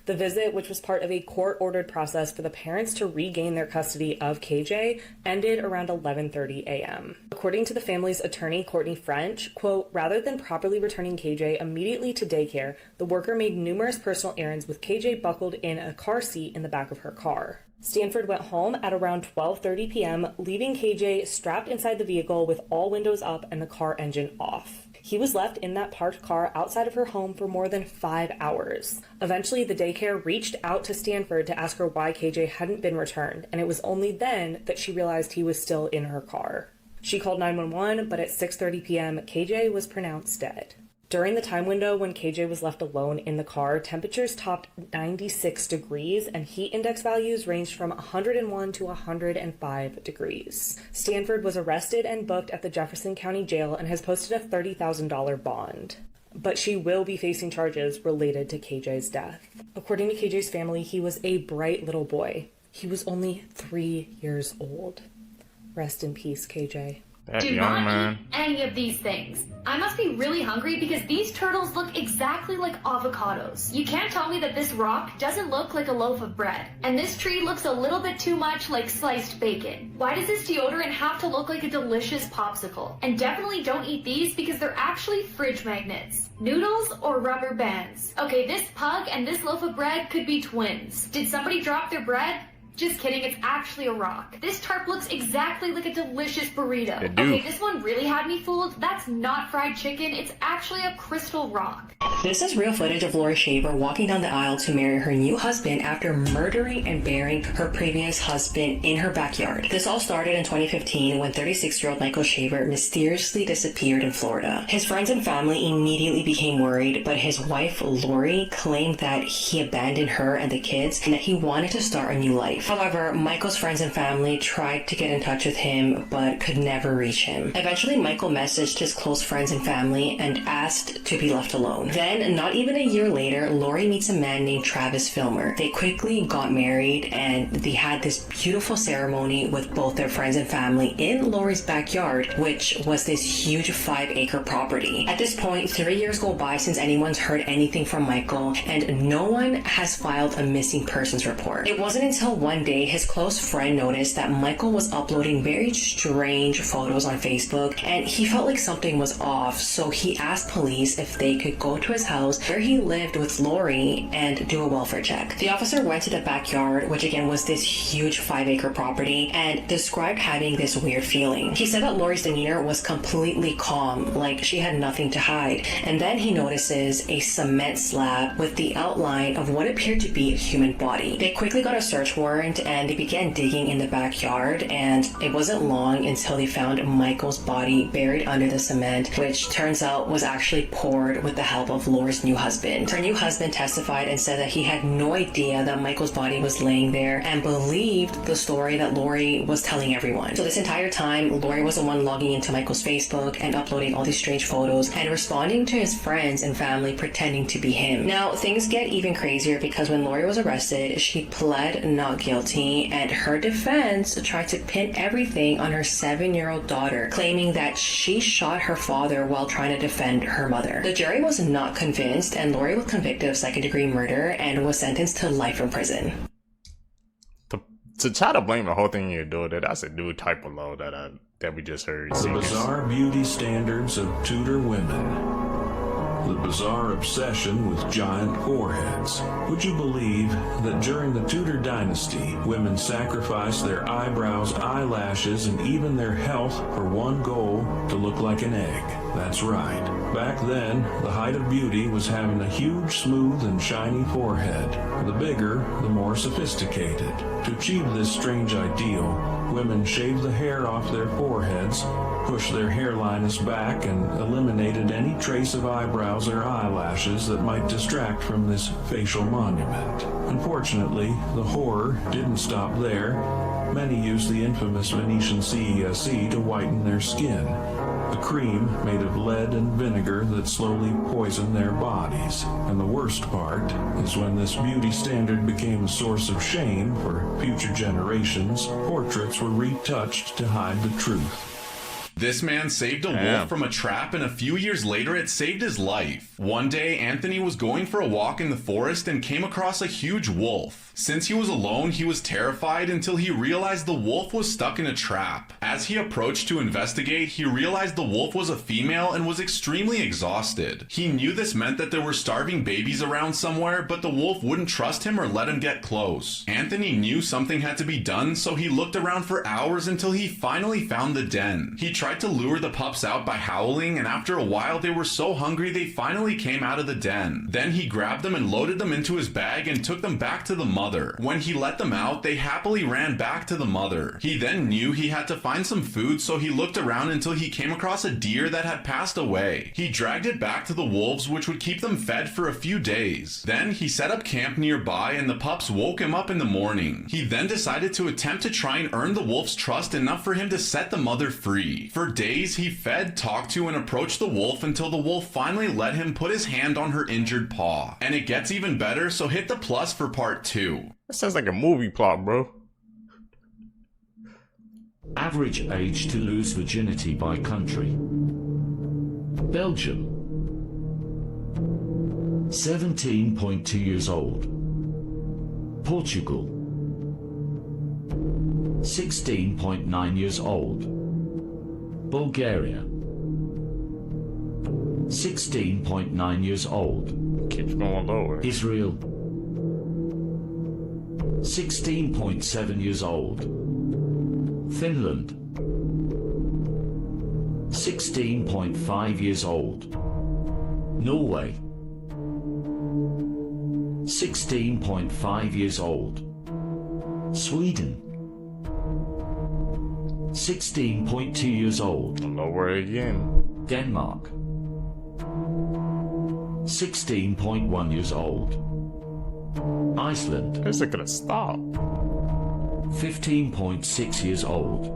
The visit, which was part of a court-ordered process for the parents to regain their custody of KJ, ended around 11:30 a.m. According to the family's attorney, Courtney French, quote, rather than properly returning KJ immediately to daycare, the worker made numerous personal errands with KJ buckled in a car seat in the back of her car. Stanford went home at around 12:30 p.m., leaving KJ strapped inside the vehicle with all windows up and the car engine off. He was left in that parked car outside of her home for more than 5 hours. Eventually, the daycare reached out to Stanford to ask her why KJ hadn't been returned, and it was only then that she realized he was still in her car. She called 911, but at 6:30 p.m., KJ was pronounced dead. During the time window when KJ was left alone in the car, temperatures topped 96 degrees and heat index values ranged from 101 to 105 degrees. Stanford was arrested and booked at the Jefferson County Jail and has posted a $30,000 bond. But she will be facing charges related to KJ's death. According to KJ's family, he was a bright little boy. He was only 3 years old. Rest in peace, KJ. Do not eat any of these things. I must be really hungry because these turtles look exactly like avocados. You can't tell me that this rock doesn't look like a loaf of bread. And this tree looks a little bit too much like sliced bacon. Why does this deodorant have to look like a delicious popsicle? And definitely don't eat these because they're actually fridge magnets. Noodles or rubber bands? Okay, this pug and this loaf of bread could be twins. Did somebody drop their bread? Just kidding, it's actually a rock. This tarp looks exactly like a delicious burrito. It do. Okay, this one really had me fooled. That's not fried chicken, it's actually a crystal rock. This is real footage of Lori Shaver walking down the aisle to marry her new husband after murdering and burying her previous husband in her backyard. This all started in 2015 when 36-year-old Michael Shaver mysteriously disappeared in Florida. His friends and family immediately became worried, but his wife Lori claimed that he abandoned her and the kids and that he wanted to start a new life. However, Michael's friends and family tried to get in touch with him but could never reach him. Eventually, Michael messaged his close friends and family and asked to be left alone. Then, not even a year later, Lori meets a man named Travis Filmer. They quickly got married and they had this beautiful ceremony with both their friends and family in Lori's backyard, which was this huge 5-acre property. At this point, 3 years go by since anyone's heard anything from Michael, and no one has filed a missing persons report. It wasn't until one day his close friend noticed that Michael was uploading very strange photos on Facebook, and he felt like something was off, so he asked police if they could go to his house where he lived with Lori and do a welfare check. The officer went to the backyard, which again was this huge 5-acre property, and described having this weird feeling. He said that Lori's demeanor was completely calm, like she had nothing to hide, and then he notices a cement slab with the outline of what appeared to be a human body. They quickly got a search warrant and they began digging in the backyard, and it wasn't long until they found Michael's body buried under the cement, which turns out was actually poured with the help of Lori's new husband. Her new husband testified and said that he had no idea that Michael's body was laying there and believed the story that Lori was telling everyone. So this entire time, Lori was the one logging into Michael's Facebook and uploading all these strange photos and responding to his friends and family pretending to be him. Now, things get even crazier because when Lori was arrested, she pled not guilty, and her defense tried to pin everything on her 7-year-old daughter, claiming that she shot her father while trying to defend her mother. The jury was not convinced, and Lori was convicted of second-degree murder and was sentenced to life in prison. To try to blame the whole thing on your daughter, that's a new type of law that we just heard. The bizarre beauty standards of Tudor women. The bizarre obsession with giant foreheads. Would you believe that during the Tudor dynasty, women sacrificed their eyebrows, eyelashes, and even their health for one goal: to look like an egg? That's right. Back then, the height of beauty was having a huge, smooth, and shiny forehead. The bigger, the more sophisticated. To achieve this strange ideal, women shaved the hair off their foreheads, pushed their hairlines back, and eliminated any trace of eyebrows or eyelashes that might distract from this facial monument. Unfortunately, the horror didn't stop there. Many used the infamous Venetian CESE to whiten their skin, a cream made of lead and vinegar that slowly poisoned their bodies. And the worst part is when this beauty standard became a source of shame for future generations, portraits were retouched to hide the truth. This man saved a wolf from a trap, and a few years later it saved his life. One day, Anthony was going for a walk in the forest and came across a huge wolf. Since he was alone, he was terrified until he realized the wolf was stuck in a trap. As he approached to investigate, he realized the wolf was a female and was extremely exhausted. He knew this meant that there were starving babies around somewhere, but the wolf wouldn't trust him or let him get close. Anthony knew something had to be done, so he looked around for hours until he finally found the den. He tried to lure the pups out by howling, and after a while they were so hungry they finally came out of the den. Then he grabbed them and loaded them into his bag and took them back to the mother. When he let them out, they happily ran back to the mother. He then knew he had to find some food, so he looked around until he came across a deer that had passed away. He dragged it back to the wolves, which would keep them fed for a few days. Then he set up camp nearby, and the pups woke him up in the morning. He then decided to attempt to try and earn the wolf's trust enough for him to set the mother free. For days, he fed, talked to, and approached the wolf until the wolf finally let him put his hand on her injured paw. And it gets even better, so hit the plus for part 2. That sounds like a movie plot, bro. Average age to lose virginity by country. Belgium, 17.2 years old. Portugal, 16.9 years old. Bulgaria, 16.9 years old. Keeps going lower. Israel, 16.7 years old. Finland. 16.5 years old. Norway. 16.5 years old. Sweden. 16.2 years old. Lower again. Denmark. 16.1 years old. Iceland. Is it gonna stop? 15.6 years old.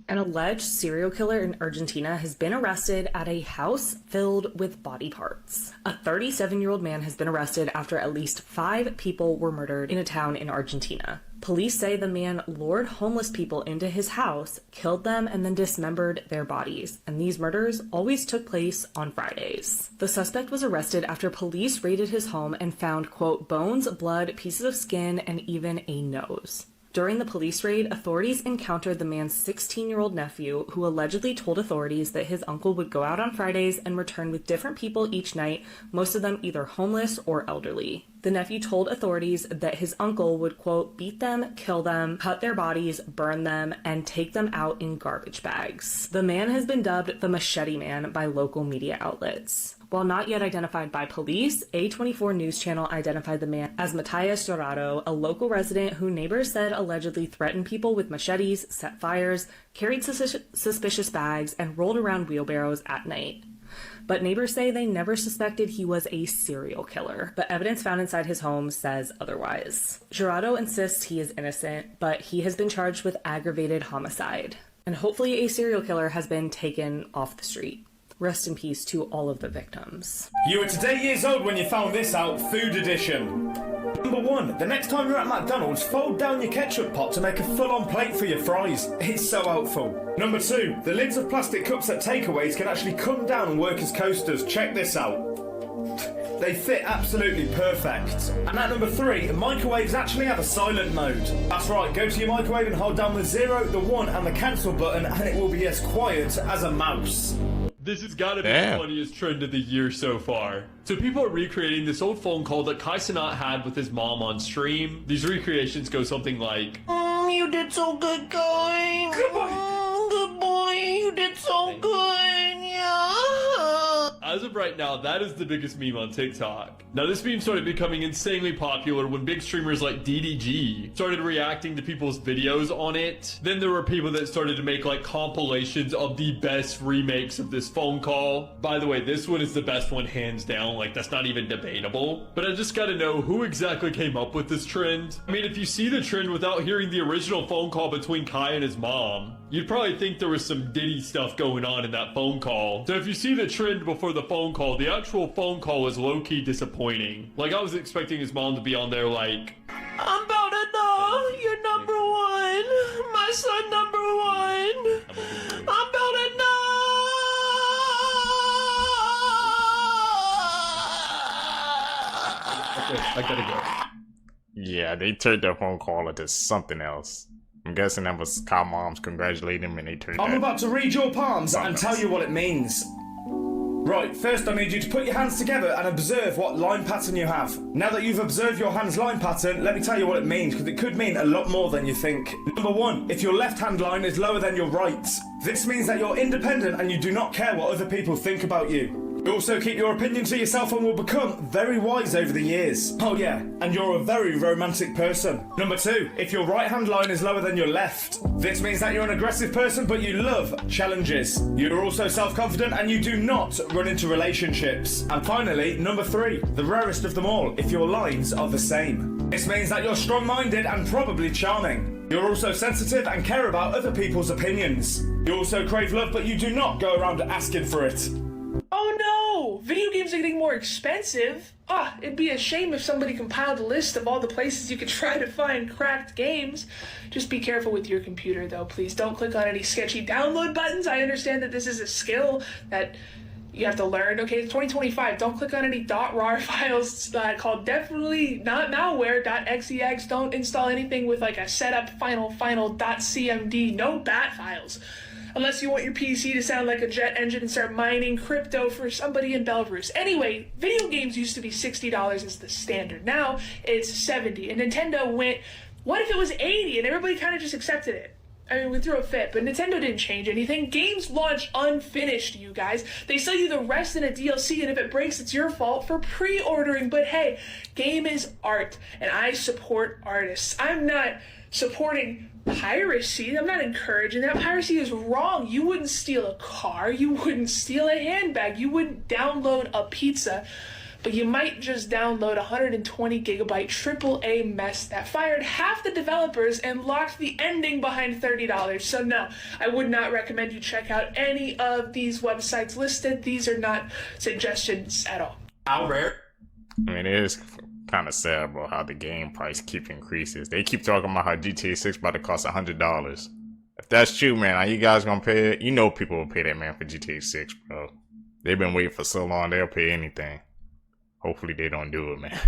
An alleged serial killer in Argentina has been arrested at a house filled with body parts. A 37-year-old man has been arrested after at least 5 people were murdered in a town in Argentina. Police say the man lured homeless people into his house, killed them, and then dismembered their bodies. And these murders always took place on Fridays. The suspect was arrested after police raided his home and found, quote, bones, blood, pieces of skin, and even a nose. During the police raid, authorities encountered the man's 16-year-old nephew, who allegedly told authorities that his uncle would go out on Fridays and return with different people each night, most of them either homeless or elderly. The nephew told authorities that his uncle would, quote, beat them, kill them, cut their bodies, burn them, and take them out in garbage bags. The man has been dubbed the Machete Man by local media outlets. While not yet identified by police, A24 News Channel identified the man as Matias Dorado, a local resident who neighbors said allegedly threatened people with machetes, set fires, carried suspicious bags, and rolled around wheelbarrows at night. But neighbors say they never suspected he was a serial killer, but evidence found inside his home says otherwise. Dorado insists he is innocent, but he has been charged with aggravated homicide. And hopefully a serial killer has been taken off the street. Rest in peace to all of the victims. You were today years old when you found this out, food edition. Number 1, the next time you're at McDonald's, fold down your ketchup pot to make a full-on plate for your fries. It's so helpful. Number 2, the lids of plastic cups at takeaways can actually come down and work as coasters. Check this out. They fit absolutely perfect. And at number 3, microwaves actually have a silent mode. That's right, go to your microwave and hold down the 0, the 1 and the cancel button and it will be as quiet as a mouse. This has got to be the funniest trend of the year so far. So people are recreating this old phone call that Cenat had with his mom on stream. These recreations go something like, you did so good, guy. Good boy. Good boy. You did so good. Yeah. As of right now, that is the biggest meme on TikTok. Now, this meme started becoming insanely popular when big streamers like DDG started reacting to people's videos on it. Then there were people that started to make like compilations of the best remakes of this phone call. By the way, this one is the best one hands down, like that's not even debatable. But I just gotta know who exactly came up with this trend. I mean, if you see the trend without hearing the original phone call between Kai and his mom, you'd probably think there was some Diddy stuff going on in that phone call. So if you see the trend before the phone call, the actual phone call is low-key disappointing. Like, I was expecting his mom to be on there like, I'm about to know you're number 1. My son number 1. I'm about to know. Okay, I gotta go. Yeah, they turned their phone call into something else. I'm guessing that was Kyle Mom's congratulating him and they turned I'm that about to read your palms and tell you what it means. Right, first I need you to put your hands together and observe what line pattern you have. Now that you've observed your hand's line pattern, let me tell you what it means, because it could mean a lot more than you think. Number 1, if your left hand line is lower than your right, this means that you're independent and you do not care what other people think about you. You also keep your opinion to yourself and will become very wise over the years. Oh yeah, and you're a very romantic person. Number 2, if your right hand line is lower than your left, this means that you're an aggressive person but you love challenges. You're also self-confident and you do not run into relationships. And finally, number 3, the rarest of them all, if your lines are the same. This means that you're strong-minded and probably charming. You're also sensitive and care about other people's opinions. You also crave love but you do not go around asking for it. Oh no! Video games are getting more expensive. It'd be a shame if somebody compiled a list of all the places you could try to find cracked games. Just be careful with your computer though, please. Don't click on any sketchy download buttons. I understand that this is a skill that you have to learn. Okay, it's 2025. Don't click on any .rar files called definitely not malware.xex. Don't install anything with like a setup final .cmd. No bat files. Unless you want your PC to sound like a jet engine and start mining crypto for somebody in Belarus. Anyway, video games used to be $60 as the standard. Now it's $70. And Nintendo went, what if it was $80? And everybody kind of just accepted it. I mean, we threw a fit, but Nintendo didn't change anything. Games launch unfinished, you guys. They sell you the rest in a DLC, and if it breaks, it's your fault for pre-ordering. But hey, game is art, and I support artists. I'm not supporting piracy. I'm not encouraging that. Piracy is wrong. You wouldn't steal a car. You wouldn't steal a handbag. You wouldn't download a pizza. But you might just download 120 gigabyte AAA mess that fired half the developers and locked the ending behind $30. So no, I would not recommend you check out any of these websites listed. These are not suggestions at all. How rare? I mean, it is kind of sad about how the game price keep increases. They keep talking about how GTA 6 about to cost $100. If that's true, man, are you guys gonna pay it? You know people will pay that, man, for GTA 6, bro. They've been waiting for so long, they'll pay anything. Hopefully they don't do it, man.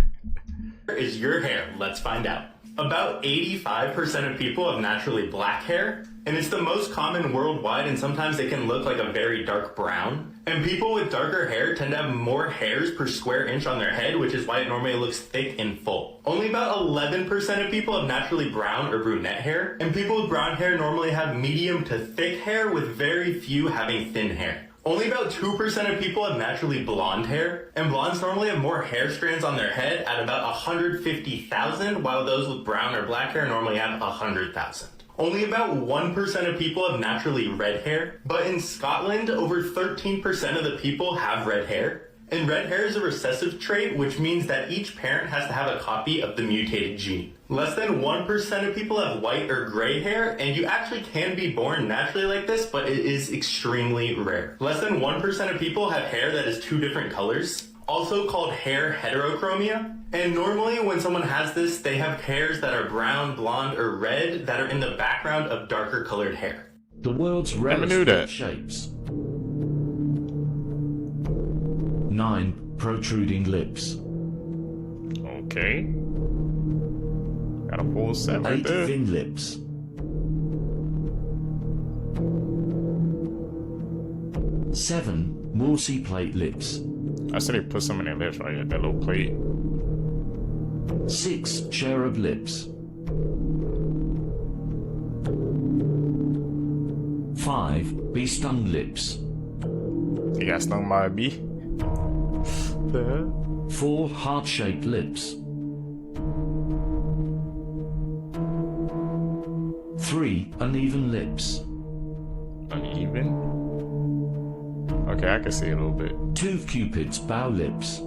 Is your hair? Let's find out. About 85% of people have naturally black hair, and it's the most common worldwide, and sometimes it can look like a very dark brown. And people with darker hair tend to have more hairs per square inch on their head, which is why it normally looks thick and full. Only about 11% of people have naturally brown or brunette hair, and people with brown hair normally have medium to thick hair, with very few having thin hair. Only about 2% of people have naturally blonde hair, and blondes normally have more hair strands on their head at about 150,000, while those with brown or black hair normally have 100,000. Only about 1% of people have naturally red hair, but in Scotland, over 13% of the people have red hair. And red hair is a recessive trait, which means that each parent has to have a copy of the mutated gene. Less than 1% of people have white or gray hair, and you actually can be born naturally like this, but it is extremely rare. Less than 1% of people have hair that is two different colors, also called hair heterochromia. And normally when someone has this, they have hairs that are brown, blonde, or red that are in the background of darker colored hair. The world's rarest shapes. 9 protruding lips. Okay. Got a full set right 8 there. thin lips. 7 Morse plate lips. I said they put some in their lips right at that little plate. 6 cherub lips. 5 bee stung lips. You got stung by a bee? 4 heart-shaped lips. 3 uneven lips. Uneven? Okay, I can see a little bit. 2 Cupid's bow lips.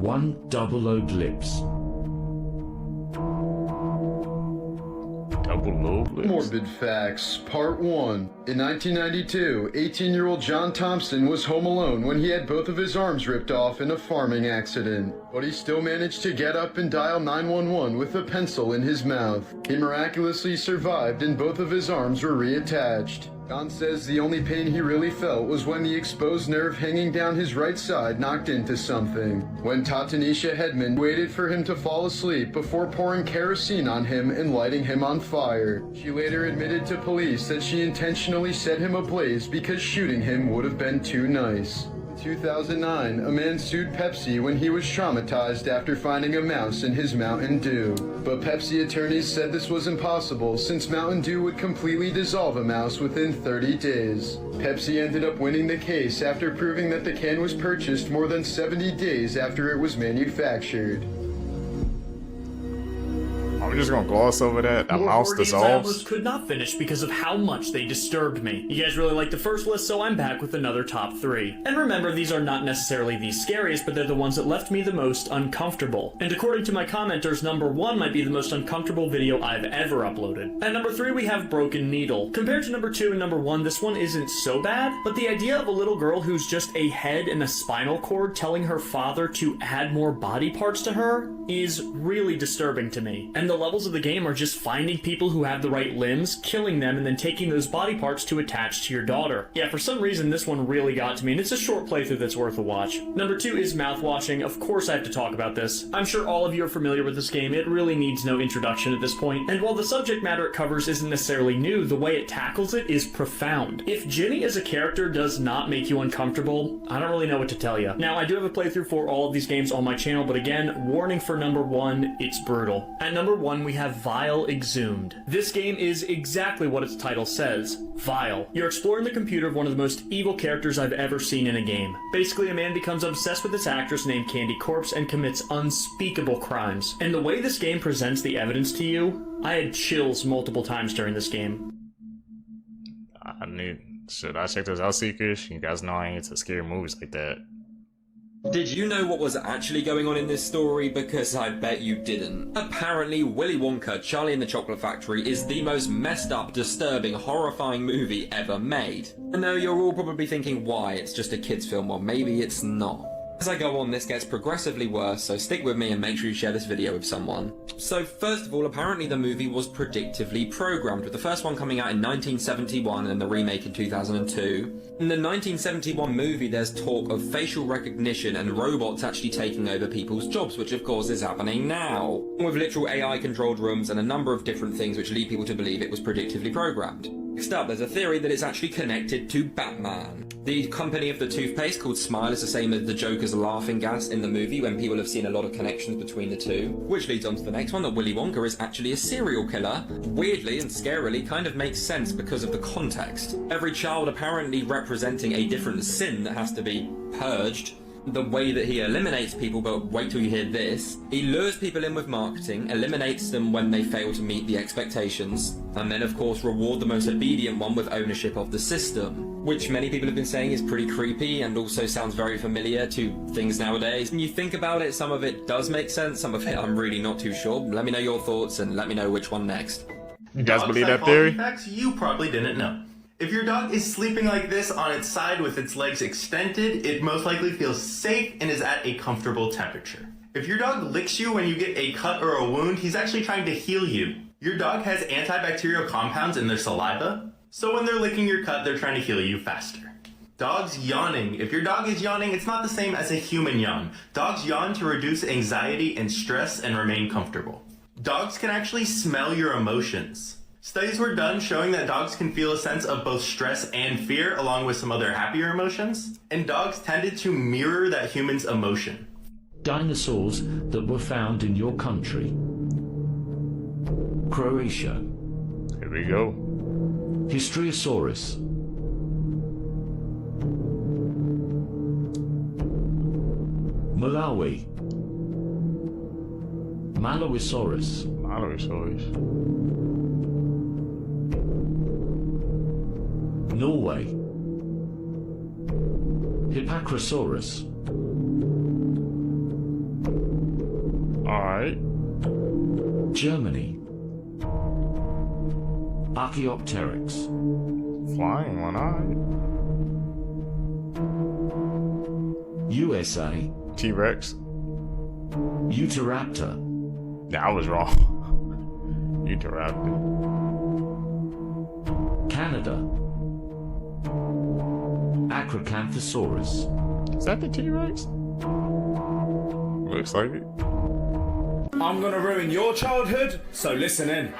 1 double-lobed lips. Morbid Facts, Part 1. In 1992, 18-year-old John Thompson was home alone when he had both of his arms ripped off in a farming accident. But he still managed to get up and dial 911 with a pencil in his mouth. He miraculously survived and both of his arms were reattached. John says the only pain he really felt was when the exposed nerve hanging down his right side knocked into something. When Tatanisha Hedman waited for him to fall asleep before pouring kerosene on him and lighting him on fire. She later admitted to police that she intentionally set him ablaze because shooting him would have been too nice. In 2009, a man sued Pepsi when he was traumatized after finding a mouse in his Mountain Dew. But Pepsi attorneys said this was impossible since Mountain Dew would completely dissolve a mouse within 30 days. Pepsi ended up winning the case after proving that the can was purchased more than 70 days after it was manufactured. I'm just gonna gloss over that. A mouse dissolves. I almost could not finish because of how much they disturbed me. You guys really liked the first list, so I'm back with another top 3. And remember, these are not necessarily the scariest, but they're the ones that left me the most uncomfortable. And according to my commenters, number 1 might be the most uncomfortable video I've ever uploaded. At number 3, we have Broken Needle. Compared to number 2 and number 1, this one isn't so bad, but the idea of a little girl who's just a head and a spinal cord telling her father to add more body parts to her is really disturbing to me. And the levels of the game are just finding people who have the right limbs, killing them, and then taking those body parts to attach to your daughter. Yeah, for some reason this one really got to me, and it's a short playthrough that's worth a watch. Number 2 is mouthwashing. Of course I have to talk about this. I'm sure all of you are familiar with this game. It really needs no introduction at this point. And while the subject matter it covers isn't necessarily new, the way it tackles it is profound. If Ginny as a character does not make you uncomfortable, I don't really know what to tell you. Now, I do have a playthrough for all of these games on my channel, but again, warning for number 1, it's brutal. At number 1, we have Vile Exhumed. This game is exactly what its title says. Vile. You're exploring the computer of one of the most evil characters I've ever seen in a game. Basically, a man becomes obsessed with this actress named Candy Corpse and commits unspeakable crimes. And the way this game presents the evidence to you, I had chills multiple times during this game. Should I check those out, Seekers? You guys know I ain't into scary movies like that. Did you know what was actually going on in this story? Because I bet you didn't. Apparently, Willy Wonka, Charlie and the Chocolate Factory is the most messed up, disturbing, horrifying movie ever made. I know you're all probably thinking, why? It's just a kid's film. Well, maybe it's not. As I go on, this gets progressively worse, so stick with me and make sure you share this video with someone. So first of all, apparently the movie was predictively programmed, with the first one coming out in 1971 and the remake in 2002. In the 1971 movie, there's talk of facial recognition and robots actually taking over people's jobs, which of course is happening now. With literal AI-controlled rooms and a number of different things which lead people to believe it was predictively programmed. Next up, there's a theory that it's actually connected to Batman. The company of the toothpaste called Smile is the same as the Joker's laughing gas in the movie, when people have seen a lot of connections between the two. Which leads on to the next one, that Willy Wonka is actually a serial killer. Weirdly and scarily kind of makes sense because of the context. Every child apparently representing a different sin that has to be purged. The way that he eliminates people, but wait till you hear this. He lures people in with marketing, eliminates them when they fail to meet the expectations, and then of course reward the most obedient one with ownership of the system. Which many people have been saying is pretty creepy and also sounds very familiar to things nowadays. When you think about it, some of it does make sense, some of it I'm really not too sure. Let me know your thoughts and let me know which one next. You guys believe that theory? Facts you probably didn't know. If your dog is sleeping like this on its side with its legs extended, it most likely feels safe and is at a comfortable temperature. If your dog licks you when you get a cut or a wound, he's actually trying to heal you. Your dog has antibacterial compounds in their saliva, so when they're licking your cut, they're trying to heal you faster. Dogs yawning. If your dog is yawning, it's not the same as a human yawn. Dogs yawn to reduce anxiety and stress and remain comfortable. Dogs can actually smell your emotions. Studies were done showing that dogs can feel a sense of both stress and fear along with some other happier emotions, and dogs tended to mirror that human's emotion. Dinosaurs that were found in your country. Croatia. Here we go. Histriosaurus. Malawi. Malosaurus. Norway. Hippacrosaurus. Alright. Germany. Archaeopteryx. Flying one eye. USA. T-Rex. Utahraptor. Yeah, I was wrong. Utahraptor. Canada. Acrocanthosaurus. Is that the T-Rex? Looks like it. I'm gonna ruin your childhood, so listen in.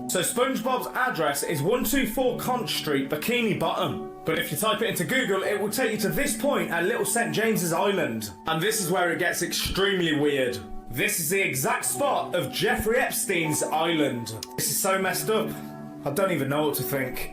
So SpongeBob's address is 124 Conch Street, Bikini Bottom. But if you type it into Google, it will take you to this point at Little St. James's Island. And this is where it gets extremely weird. This is the exact spot of Jeffrey Epstein's island. This is so messed up, I don't even know what to think.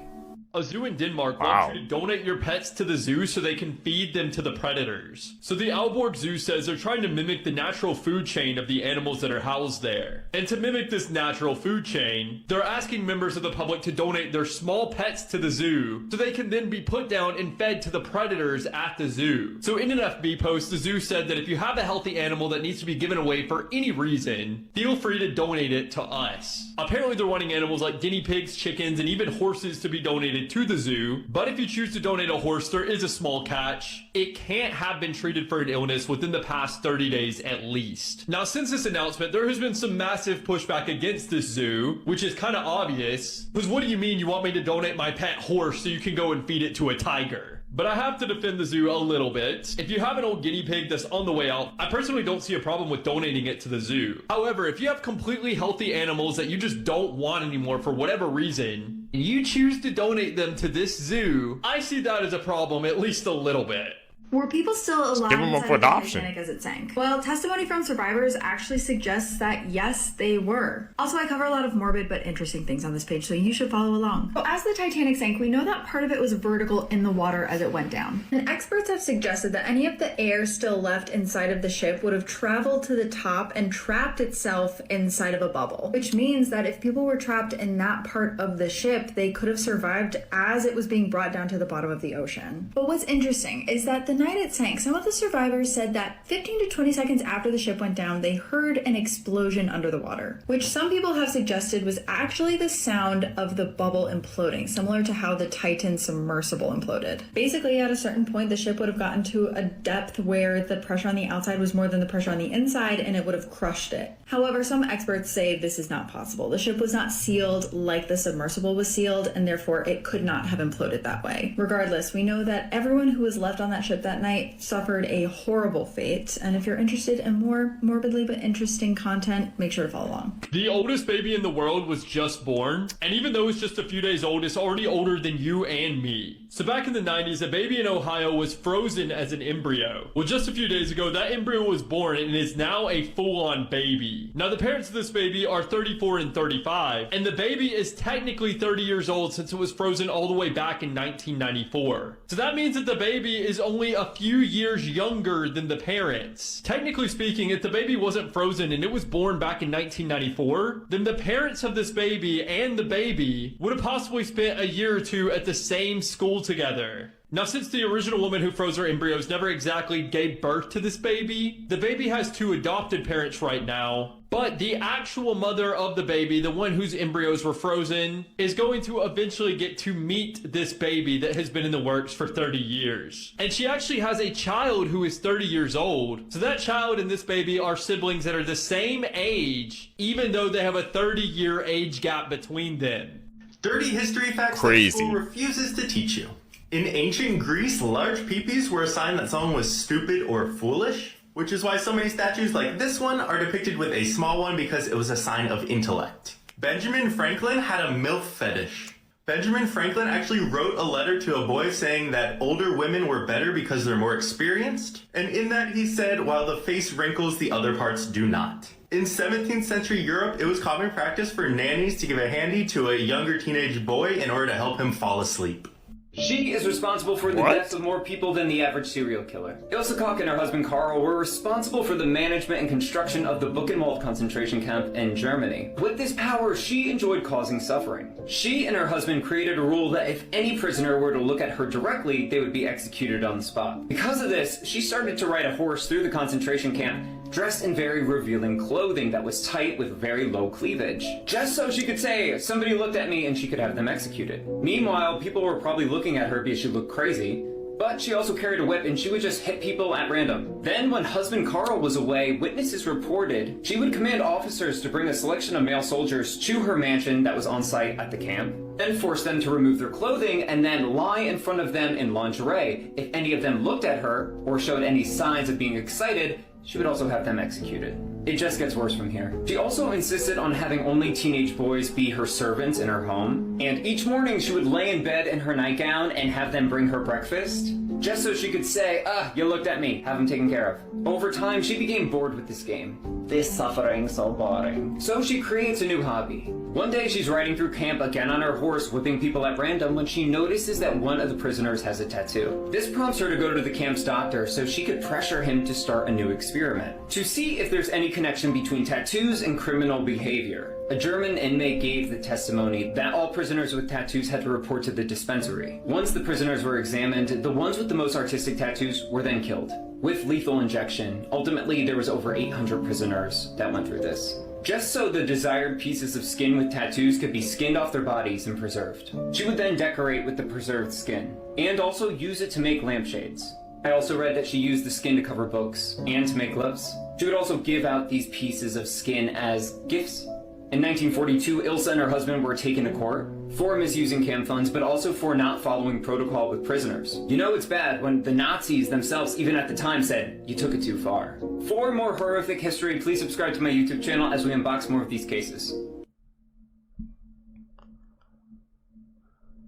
A zoo in Denmark wants you to donate your pets to the zoo so they can feed them to the predators. So the Aalborg Zoo says they're trying to mimic the natural food chain of the animals that are housed there. And to mimic this natural food chain, they're asking members of the public to donate their small pets to the zoo so they can then be put down and fed to the predators at the zoo. So in an FB post, the zoo said that if you have a healthy animal that needs to be given away for any reason, feel free to donate it to us. Apparently they're wanting animals like guinea pigs, chickens, and even horses to be donated donated to the zoo, but if you choose to donate a horse, there is a small catch. It can't have been treated for an illness within the past 30 days at least. Now, since this announcement, there has been some massive pushback against this zoo, which is kind of obvious, because what do you mean you want me to donate my pet horse so you can go and feed it to a tiger? But I have to defend the zoo a little bit. If you have an old guinea pig that's on the way out, I personally don't see a problem with donating it to the zoo. However, if you have completely healthy animals that you just don't want anymore for whatever reason, and you choose to donate them to this zoo, I see that as a problem, at least a little bit. Were people still alive give them up inside for of the adoption. Titanic as it sank? Well, testimony from survivors actually suggests that yes, they were. Also, I cover a lot of morbid but interesting things on this page, so you should follow along. So as the Titanic sank, we know that part of it was vertical in the water as it went down. And experts have suggested that any of the air still left inside of the ship would have traveled to the top and trapped itself inside of a bubble. Which means that if people were trapped in that part of the ship, they could have survived as it was being brought down to the bottom of the ocean. But what's interesting is that the night it sank, some of the survivors said that 15 to 20 seconds after the ship went down, they heard an explosion under the water, which some people have suggested was actually the sound of the bubble imploding, similar to how the Titan submersible imploded. Basically, at a certain point, the ship would have gotten to a depth where the pressure on the outside was more than the pressure on the inside, and it would have crushed it. However, some experts say this is not possible. The ship was not sealed like the submersible was sealed, and therefore it could not have imploded that way. Regardless, we know that everyone who was left on that ship that night suffered a horrible fate, and if you're interested in more morbidly but interesting content, make sure to follow along. The oldest baby in the world was just born, and even though it's just a few days old, it's already older than you and me. So back in the 90s, a baby in Ohio was frozen as an embryo. Well, just a few days ago, that embryo was born and is now a full-on baby. Now, the parents of this baby are 34 and 35, and the baby is technically 30 years old since it was frozen all the way back in 1994. So that means that the baby is only a few years younger than the parents. Technically speaking, if the baby wasn't frozen and it was born back in 1994, then the parents of this baby and the baby would have possibly spent a year or two at the same school together. Now, since the original woman who froze her embryos never exactly gave birth to this baby, the baby has two adopted parents right now, but the actual mother of the baby, the one whose embryos were frozen, is going to eventually get to meet this baby that has been in the works for 30 years. And she actually has a child who is 30 years old. So that child and this baby are siblings that are the same age, even though they have a 30-year age gap between them. Dirty history facts that school refuses to teach you. In ancient Greece, large peepees were a sign that someone was stupid or foolish, which is why so many statues like this one are depicted with a small one because it was a sign of intellect. Benjamin Franklin had a MILF fetish. Benjamin Franklin actually wrote a letter to a boy saying that older women were better because they're more experienced, and in that he said, while the face wrinkles, the other parts do not. In 17th century Europe, it was common practice for nannies to give a handy to a younger teenage boy in order to help him fall asleep. She is responsible for the deaths of more people than the average serial killer. Ilse Koch and her husband Carl were responsible for the management and construction of the Buchenwald concentration camp in Germany. With this power, she enjoyed causing suffering. She and her husband created a rule that if any prisoner were to look at her directly, they would be executed on the spot. Because of this, she started to ride a horse through the concentration camp, dressed in very revealing clothing that was tight with very low cleavage, just so she could say, somebody looked at me, and she could have them executed. Meanwhile, people were probably looking at her because she looked crazy, but she also carried a whip and she would just hit people at random. Then when husband Carl was away, witnesses reported she would command officers to bring a selection of male soldiers to her mansion that was on site at the camp, then force them to remove their clothing and then lie in front of them in lingerie. If any of them looked at her or showed any signs of being excited, she would also have them executed. It just gets worse from here. She also insisted on having only teenage boys be her servants in her home, and each morning she would lay in bed in her nightgown and have them bring her breakfast, just so she could say, you looked at me, have them taken care of. Over time, she became bored with this game. This suffering so boring. So she creates a new hobby. One day she's riding through camp again on her horse, whipping people at random, when she notices that one of the prisoners has a tattoo. This prompts her to go to the camp's doctor so she could pressure him to start a new experiment, to see if there's any connection between tattoos and criminal behavior. A German inmate gave the testimony that all prisoners with tattoos had to report to the dispensary. Once the prisoners were examined, the ones with the most artistic tattoos were then killed with lethal injection. Ultimately, there was over 800 prisoners that went through this. just so the desired pieces of skin with tattoos could be skinned off their bodies and preserved. She would then decorate with the preserved skin, and also use it to make lampshades. I also read that she used the skin to cover books and to make gloves. She would also give out these pieces of skin as gifts. In 1942, Ilse and her husband were taken to court for misusing camp funds, but also for not following protocol with prisoners. You know it's bad when the Nazis themselves, even at the time, said, you took it too far. For more horrific history, please subscribe to my YouTube channel as we unbox more of these cases.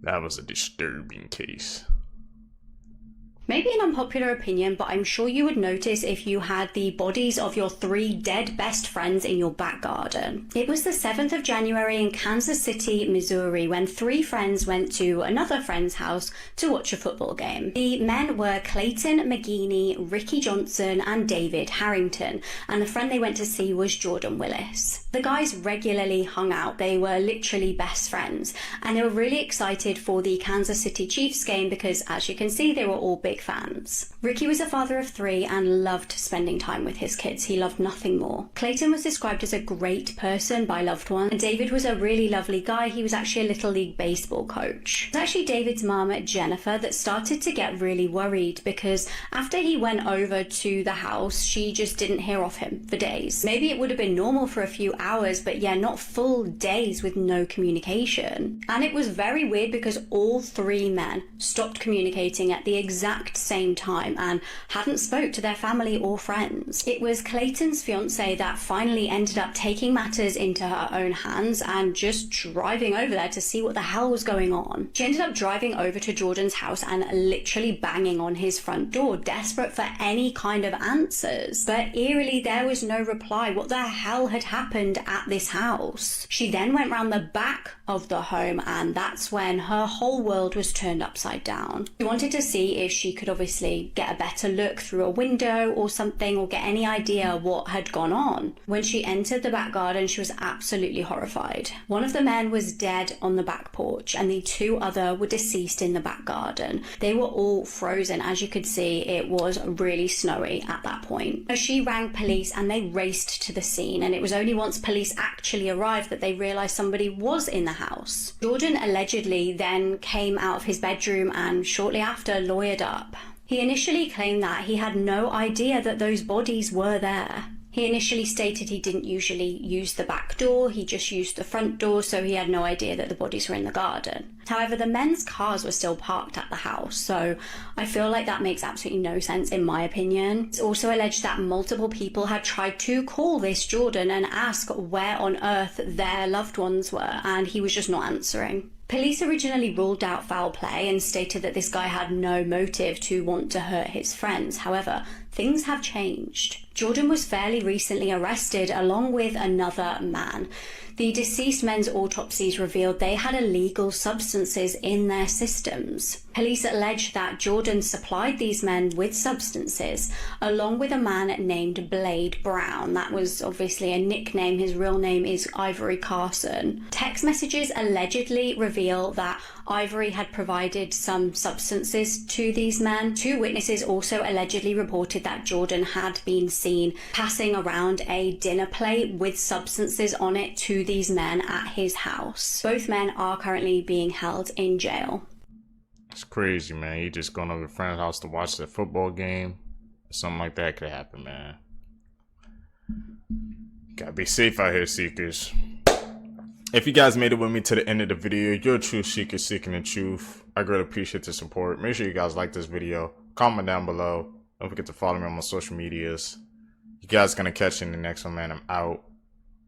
That was a disturbing case. Maybe an unpopular opinion, but I'm sure you would notice if you had the bodies of your 3 dead best friends in your back garden. It was the 7th of January in Kansas City, Missouri, when 3 friends went to another friend's house to watch a football game. The men were Clayton McGeeney, Ricky Johnson, and David Harrington, and the friend they went to see was Jordan Willis. The guys regularly hung out. They were literally best friends, and they were really excited for the Kansas City Chiefs game because, as you can see, they were all big fans. Ricky was a father of 3 and loved spending time with his kids. He loved nothing more. Clayton was described as a great person by loved ones, and David was a really lovely guy. He was actually a Little League baseball coach. It was actually David's mom, Jennifer, that started to get really worried because after he went over to the house, she just didn't hear of him for days. Maybe it would have been normal for a few hours, but yeah, not full days with no communication. And it was very weird because all 3 men stopped communicating at the exact same time and hadn't spoke to their family or friends. It was Clayton's fiance that finally ended up taking matters into her own hands and just driving over there to see what the hell was going on. She ended up driving over to Jordan's house and literally banging on his front door, desperate for any kind of answers. But eerily, there was no reply. What the hell had happened at this house? She then went round the back of the home, and that's when her whole world was turned upside down. She wanted to see if she could obviously get a better look through a window or something, or get any idea what had gone on. When she entered the back garden, she was absolutely horrified. One of the men was dead on the back porch, and the 2 other were deceased in the back garden. They were all frozen. As you could see, it was really snowy at that point. So she rang police and they raced to the scene, and it was only once police actually arrived that they realised somebody was in the house. Jordan allegedly then came out of his bedroom and shortly after lawyered up. He initially claimed that he had no idea that those bodies were there. He initially stated he didn't usually use the back door, he just used the front door, so he had no idea that the bodies were in the garden. However, the men's cars were still parked at the house, so I feel like that makes absolutely no sense in my opinion. It's also alleged that multiple people had tried to call this Jordan and ask where on earth their loved ones were, and he was just not answering. Police originally ruled out foul play and stated that this guy had no motive to want to hurt his friends. However, things have changed. Jordan was fairly recently arrested along with another man. The deceased men's autopsies revealed they had illegal substances in their systems. Police allege that Jordan supplied these men with substances, along with a man named Blade Brown. That was obviously a nickname. His real name is Ivory Carlson. Text messages allegedly reveal that Ivory had provided some substances to these men. 2 witnesses also allegedly reported that Jordan had been seen passing around a dinner plate with substances on it to these men at his house. Both men are currently being held in jail. It's crazy, man. You just going over to a friend's house to watch the football game. Something like that could happen, man. Gotta be safe out here, seekers. If you guys made it with me to the end of the video, you're a true seeker seeking the truth. I greatly appreciate the support. Make sure you guys like this video. Comment down below. Don't forget to follow me on my social medias. You guys gonna catch you in the next one, man. I'm out.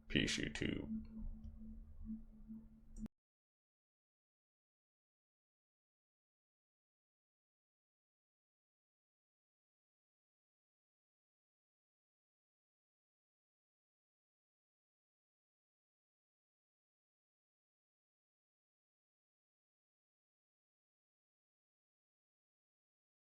Peace, YouTube.